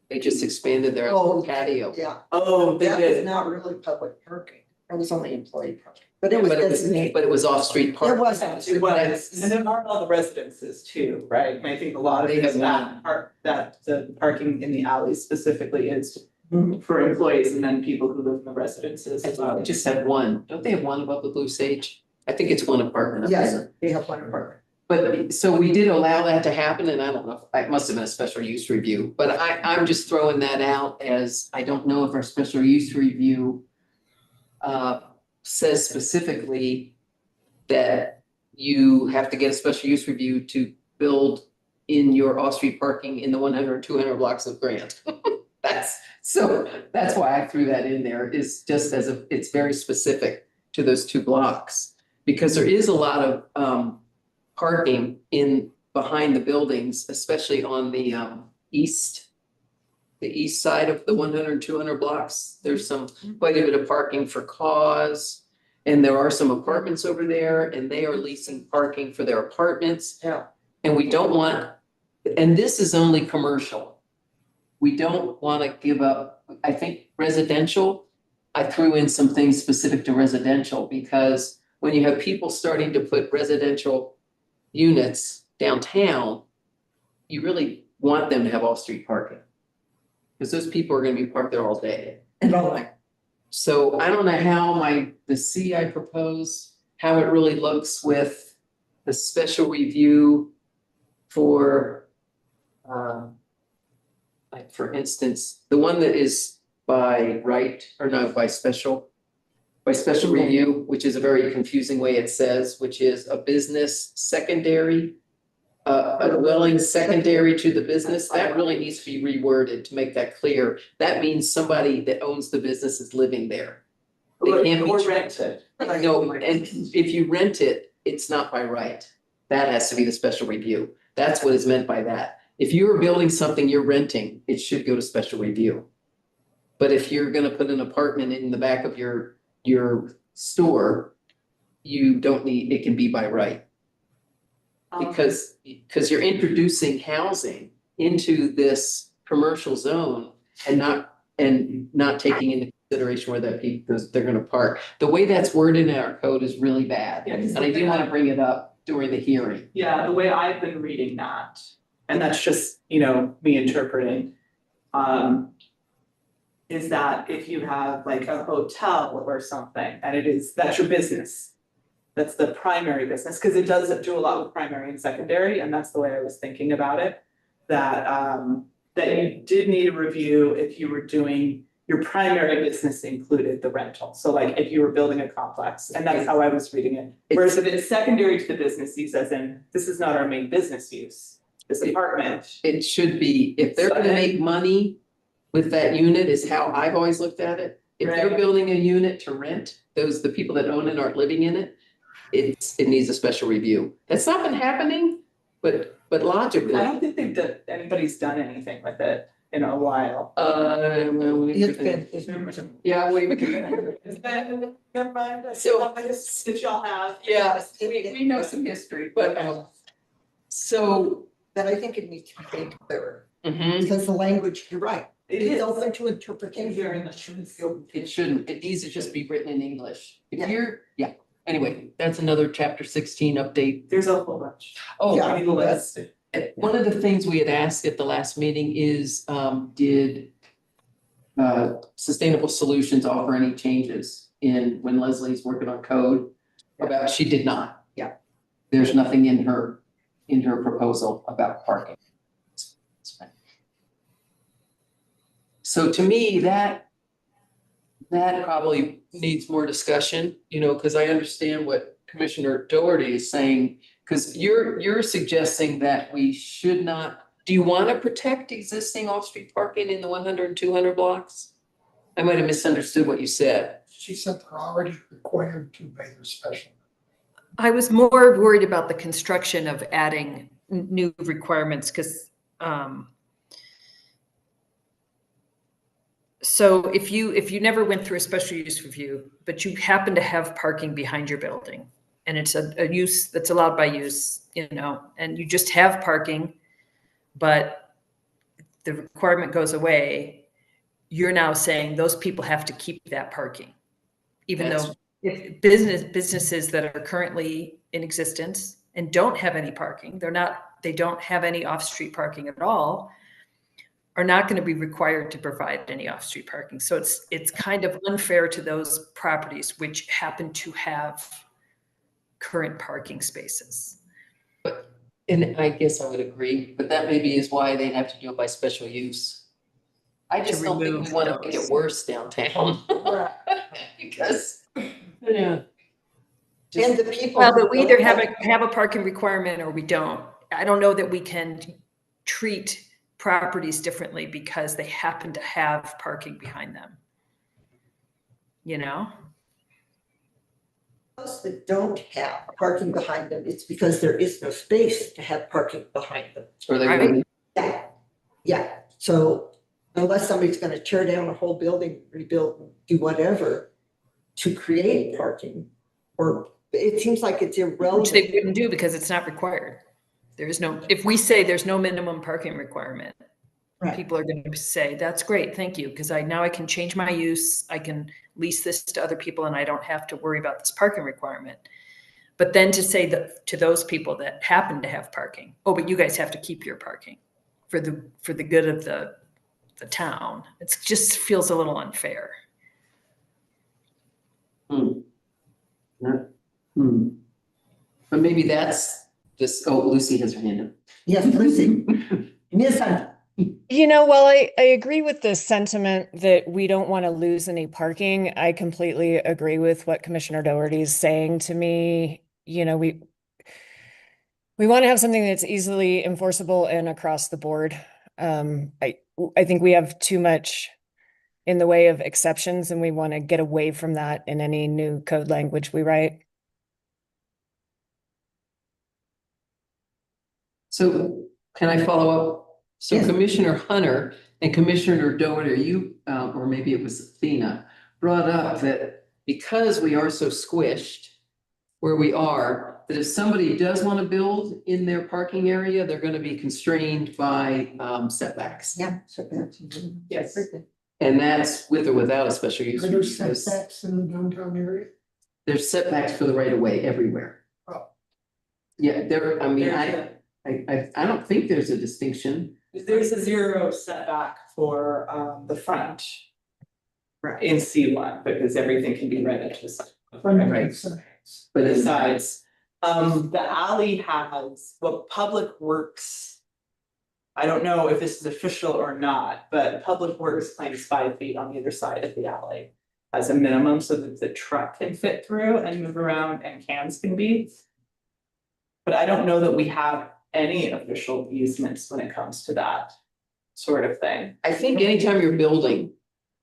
They just expanded their patio. Yeah. Oh, they That was did. not really public parking. It was only employee parking. But it was But it designated. was off-street It parking. was. It was, and then aren't all the residences too, right? And I think a lot of They it is have that part, that the parking in the alleys specifically is Mhm. for employees and then people who live in the residences as well. They just have one. Don't they have one above the Blue Sage? I think it's one apartment up Yes, there. they have one apartment. But so we did allow that to happen, and I don't know, it must have been a special use review, but I'm just throwing that out as, I don't know if our special use review says specifically that you have to get a special use review to build in your off-street parking in the 100, 200 blocks of Grant. That's why I threw that in there, is just as a, it's very specific to those 2 blocks. Because there is a lot of parking in behind the buildings, especially on the east side of the 100, 200 blocks. There's quite a bit of parking for cause. And there are some apartments over there, and they are leasing parking for their apartments. Yeah. And we don't want, and this is only commercial. We don't want to give up, I think residential, I threw in some things specific to residential, because when you have people starting to put residential units downtown, you really want them to have off-street parking. Because those people are gonna be parked there all day. And all that. So I don't know how the C I propose, how it really looks with the special review for, like for instance, the one that is by right, or no, by special review, which is a very confusing way it says, which is a business secondary, a dwelling secondary to the business. That really needs to be reworded to make that clear. That means somebody that owns the business is living there. They can't be Or rented. No, and if you rent it, it's not by right. That has to be the special review. That's what is meant by that. If you're building something you're renting, it should go to special review. But if you're gonna put an apartment in the back of your store, you don't need, it can be by right. Because you're introducing housing into this commercial zone and not taking into consideration where that people, they're gonna park. The way that's worded in our code is really bad, Yeah, and I do wanna bring it up during the hearing. Yeah, the way I've been reading that, and that's just, me interpreting. Is that if you have like a hotel or something, and that's your business. That's the primary business, because it does do a lot with primary and secondary, and that's the way I was thinking about it. That you did need a review if you were doing, your primary business included the rental. So like if you were building a complex, and that's how I was reading it. Whereas if it's secondary to the business use, as in, this is not our main business use, this apartment. It should be, if they're gonna make money with that unit, is how I've always looked at it. If they're Right. building a unit to rent, the people that own it aren't living in it, it needs a special review. That's not been happening, but logically. I don't think anybody's done anything with it in a while. It's been. Yeah, we. Never mind, So- if y'all have. Yeah, we know some history, but, so. But I think it needs to be made clearer, Mhm. because the language, you're right, It it's is. open to Here interpretation. in the truth. It shouldn't, it needs to just be written in English. Yeah. Anyway, that's another chapter 16 update. There's a whole bunch. Oh, Yeah. I need a list. one of the things we had asked at the last meeting is, did Sustainable Solutions offer any changes when Leslie's working on code? She did not. Yeah. There's nothing in her proposal about parking. It's fine. So to me, that probably needs more discussion, because I understand what Commissioner Doherty is saying. Because you're suggesting that we should not, do you want to protect existing off-street parking in the 100 and 200 blocks? I might have misunderstood what you said. She said they're already required to by their special. I was more worried about the construction of adding new requirements, because so if you never went through a special use review, but you happen to have parking behind your building, and it's a use that's allowed by use, and you just have parking, but the requirement goes away, you're now saying those people have to keep that parking, even though if businesses that are currently in existence and don't have any parking, they don't have any off-street parking at all, are not going to be required to provide any off-street parking. So it's kind of unfair to those properties which happen to have current parking spaces. And I guess I would agree, but that maybe is why they'd have to do it by special use. I just don't think we remove want to make those. it worse downtown. Because, yeah. And the people. Well, who but we either don't have a parking requirement or we don't. I don't know that we can treat properties differently because they happen to have parking behind them. You know? Those that don't have parking behind them, it's because there is no space to have parking behind them. Or they Right. wouldn't. Yeah, yeah, so unless somebody's gonna tear down a whole building, rebuild, do whatever to create parking, or it seems like it's Which irrelevant. they wouldn't do because it's not required. There is no, if we say there's no minimum parking requirement, Right. people are going to say, that's great, thank you, because now I can change my use, I can lease this to other people and I don't have to worry about this parking requirement. But then to say that to those people that happen to have parking, oh, but you guys have to keep your parking for the good of the town. It just feels a little unfair. But maybe that's this, oh, Lucy has her hand up. Yes, Lucy. Ms. Hunt. You know, while I agree with the sentiment that we don't want to lose any parking, I completely agree with what Commissioner Doherty is saying. To me, you know, we want to have something that's easily enforceable and across the board. I think we have too much in the way of exceptions, and we want to get away from that in any new code language we write. So can I follow up? So Yes. Commissioner Hunter and Commissioner Doherty, you, or maybe it was Athena, brought up that because we are so squished where we are, that if somebody does want to build in their parking area, they're going to be constrained by setbacks. Yeah. So that's. Yes. And that's with or without a special use. Are there because setbacks in the downtown area? There's setbacks for the right of way everywhere. Oh. Yeah, there, I mean, I don't think there's a distinction. There's a 0 setback for the front. Right. In C1, because everything can be read into the side. Right. But The it's sides. The alley has what Public Works. I don't know if this is official or not, but Public Works claims 5 feet on the other side of the alley. As a minimum, so that the truck can fit through and move around and cans can be. But I don't know that we have any official easements when it comes to that sort of thing. I think anytime you're building,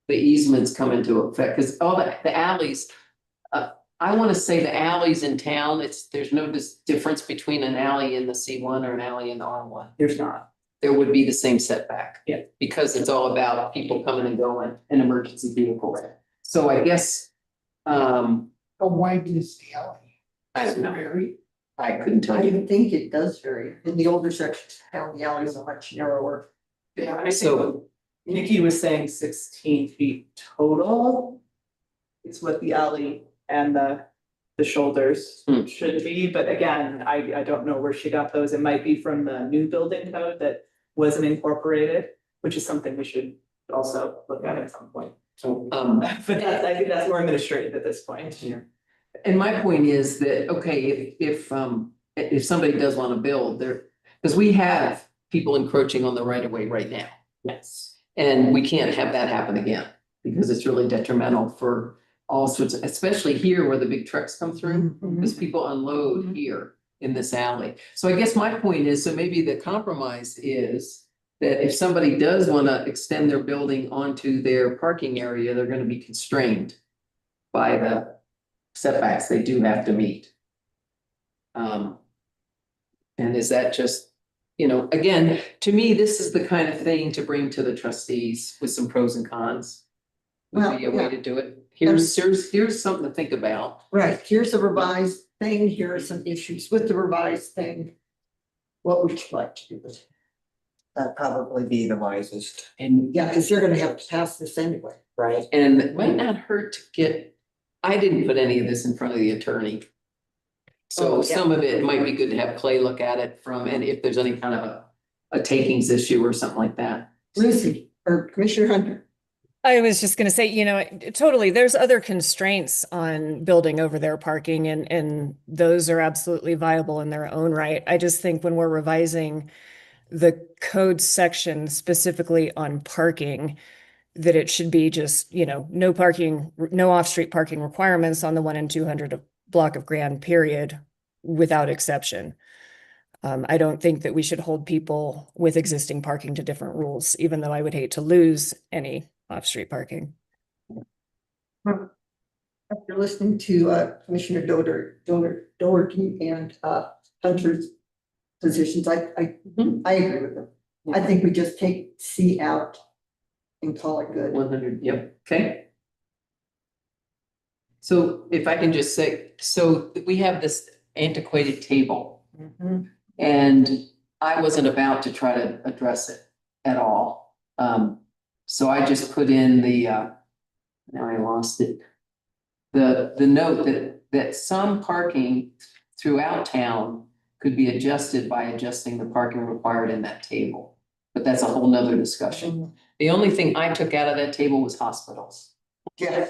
the easements come into effect, because all the alleys. I want to say the alleys in town, there's no difference between an alley in the C1 or an alley in the R1. There's not. There would be the same setback. Yeah. Because it's all about people coming and going, an emergency vehicle. So I guess, How wide is the alley? I don't know, Very. I couldn't tell I you. even think it does vary. In the older sections, how the alleys are much narrower. Yeah, I So- think Nikki was saying 16 feet total. Is what the alley and the shoulders should be, but again, I don't know where she got those. It might be from the new building code that wasn't incorporated, which is something we should also look at some point. So, But that's, I think that's more administrative at this point. Yeah. And my point is that, okay, if somebody does want to build there, because we have people encroaching on the right of way right now. Yes. And we can't have that happen again, because it's really detrimental for all sorts of, especially here where the big trucks come through, because people unload here in this alley. So I guess my point is, so maybe the compromise is that if somebody does want to extend their building onto their parking area, they're going to be constrained by the setbacks they do have to meet. And is that just, again, to me, this is the kind of thing to bring to the trustees with some pros and cons. Would be a way to do it. Here's something to think about. Right, here's a revised thing, here are some issues with the revised thing. What would you like to do with it? That'd probably be the wisest. And Yeah, because you're gonna have to pass this anyway. Right. And it might not hurt to get I didn't put any of this in front of the attorney. So Oh, yeah. some of it might be good to have Clay look at it from, and if there's any kind of a takings issue or something like that. Lucy, or Commissioner Hunter. I was just gonna say, you know, totally, there's other constraints on building over their parking and those are absolutely viable in their own right. I just think when we're revising the code section specifically on parking, that it should be just, you know, no parking, no off-street parking requirements on the 1 and 200 block of Grand, period, without exception. I don't think that we should hold people with existing parking to different rules, even though I would hate to lose any off-street parking. After listening to Commissioner Doherty and Hunter's positions, I agree with them. I think we just take C out and call it good. 100, yep, okay. So if I can just say, so we have this antiquated table. Mhm. And I wasn't about to try to address it at all. So I just put in the, now I lost it. The note that some parking throughout town could be adjusted by adjusting the parking required in that table. But that's a whole nother discussion. The only thing I took out of that table was hospitals, Yes.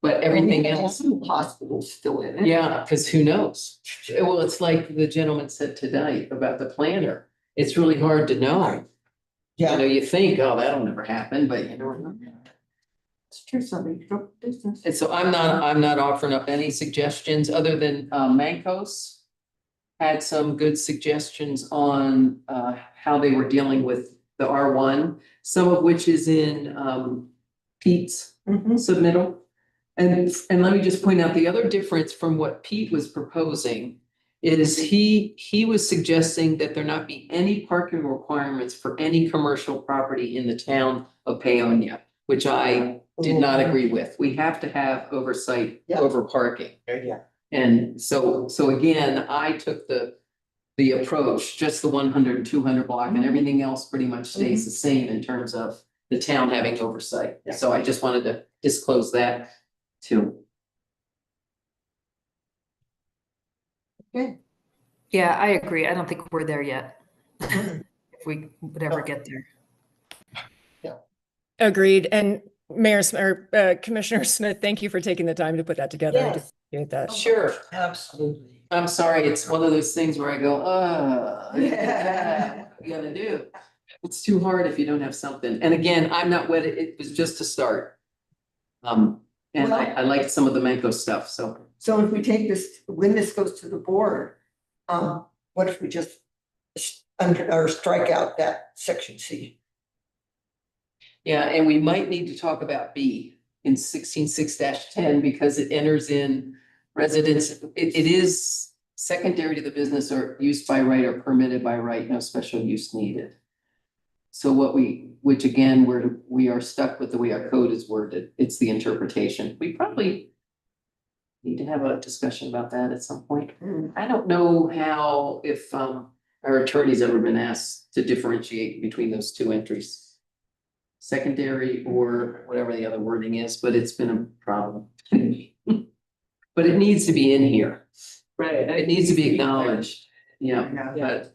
but everything else. Hospitals still in it. Yeah, because who knows? Well, it's like the gentleman said tonight about the planner. It's really hard to know. You know, you think, oh, that'll never happen, but you know. It's true, somebody drove business. And so I'm not offering up any suggestions other than Mancos had some good suggestions on how they were dealing with the R1, some of which is in Pete's submittal. And let me just point out the other difference from what Pete was proposing is he was suggesting that there not be any parking requirements for any commercial property in the town of Paonia, which I did not agree with. We have to have oversight Yeah. over parking. Yeah. And so again, I took the approach, just the 100 and 200 block and everything else pretty much stays the same in terms of the town having oversight. Yeah. So I just wanted to disclose that too. Okay. Yeah, I agree. I don't think we're there yet. If we would ever get there. Agreed. And Commissioner Smith, thank you for taking the time to put that together. I Yes. appreciate that. Sure. Absolutely. I'm sorry, it's one of those things where I go, Yeah. what are you gonna do? It's too hard if you don't have something. And again, I'm not wedded, it was just to start. And I liked some of the Manco stuff, so. So if we take this, when this goes to the board, what if we just strike out that section C? Yeah, and we might need to talk about B in 16.6-10 because it enters in residence, it is secondary to the business or used by right or permitted by right, no special use needed. So which again, we are stuck with the way our code is worded. It's the interpretation. We probably need to have a discussion about that at some point. I don't know how, if our attorney's ever been asked to differentiate between those two entries. Secondary or whatever the other wording is, but it's been a problem. But it needs to be in here. Right. It needs to be acknowledged. Yeah, but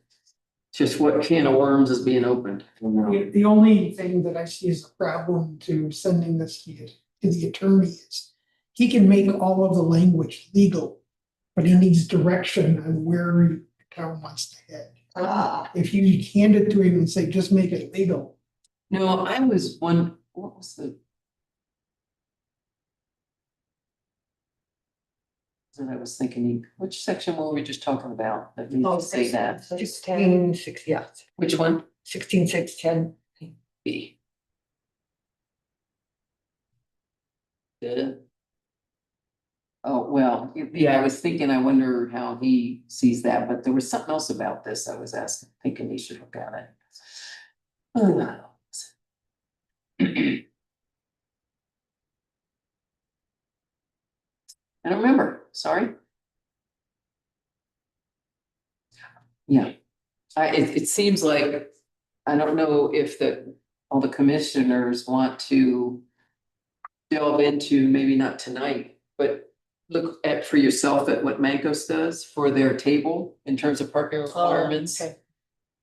just what can of worms is being opened? I don't know. The only thing that I see as a problem to sending this to the attorney is he can make all of the language legal, but he needs direction on where the town wants to head. If you hand it to him and say, just make it legal. No, I was what was the? And I was thinking, which section were we just talking about? That needs to say that. 16.6, yeah. Which one? 16.6.10. B. Oh, well, yeah, I was thinking, I wonder how he sees that, but there was something else about this I was asking, thinking he should look at it. Oh. I don't remember, sorry. Yeah, it seems like, I don't know if all the commissioners want to delve into, maybe not tonight, but look at for yourself at what Mancos does for their table in terms of parking requirements. okay.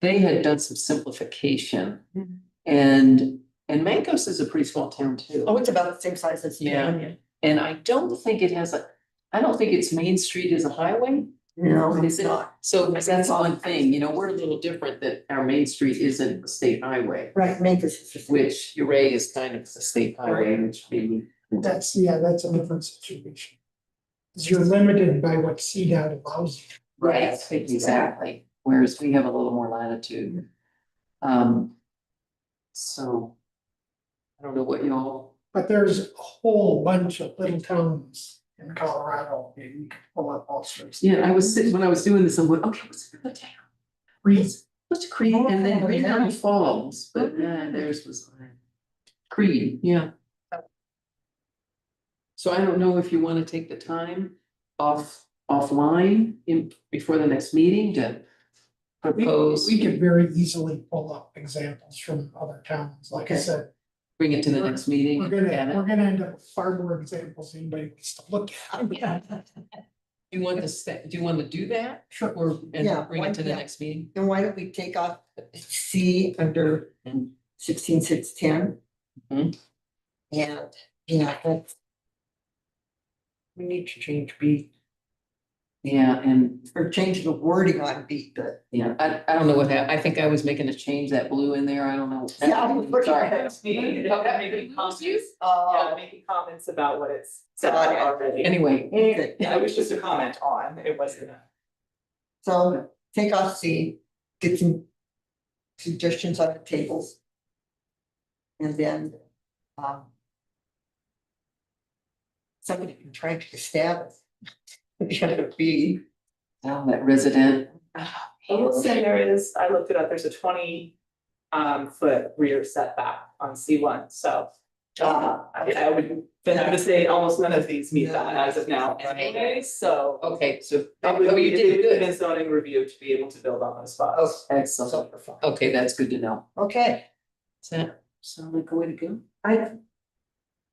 They had done some simplification Mhm. and Mancos is a pretty small town too. Oh, it's about the same size as Yeah. Union. And I don't think I don't think its main street is a highway. No, Is it's it? not. So that's one thing, you know, we're a little different that our main street isn't a state highway, Right, Memphis is the same. which Uray is kind of a state highway, which maybe. That's a different situation. 'Cause you're limited by what CDOT allows you. Right, exactly, whereas we have a little more latitude. So. I don't know what y'all, But there's a whole bunch of little towns in Colorado, and you can pull up all sorts. yeah, when I was doing this, I'm going, okay, what's another town? Reason. What's Creed, and then Green Mountain Falls, but theirs was Creed, yeah. So I don't know if you wanna take the time offline before the next meeting to propose, We could very easily pull up examples from other towns, like I Okay. said. bring it to the next meeting. We're gonna, and we're gonna end up with far more examples than anybody wants to look at. You want do you wanna do that? Sure. Or, Yeah, and bring it to the yeah. next meeting? Then why don't we take off C under 16.6.10? Mhm. And, yeah, that's. We need to change B, Yeah, and or change the wording on B, but. yeah, I don't know what I think I was making a change, that blue in there, I don't know. Yeah, I'm looking Sorry. at it. That's me, making comments, Oh, making comments about what it's said Got it. already. Anyway, okay. Yeah, it was just a comment on, it wasn't a. So take off C, get some suggestions on the tables. And then, somebody can try to establish. B. oh, that resident. I looked it up, there's a 20 foot rear setback on C1, so. I would venture to say almost none of these meet that as of now anyway, so. Okay, so, It would oh, be, you it did would good. be a zoning review to be able to build on those spots. Excellent. So we're fine. Okay, that's good to know. Okay, Does that sound like a way to go?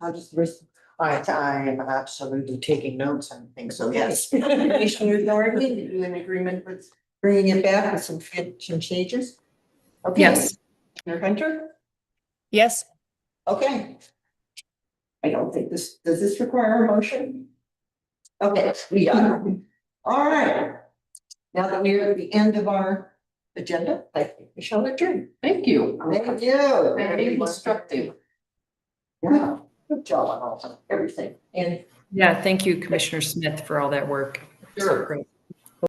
I'll just rest. I am absolutely taking notes on things, so yes. Commissioner Doherty, are you in agreement with bringing it back with some changes? Okay. Yes. Commissioner Hunter? Yes, Okay. I don't think does this require a motion? Okay, we are. All right. Now that we are at the end of our agenda, I think we shall adjourn. Thank you. Thank you. Very instructive. Yeah, good job on everything. And Yeah, thank you, Commissioner Smith, for all that work. Sure. Great.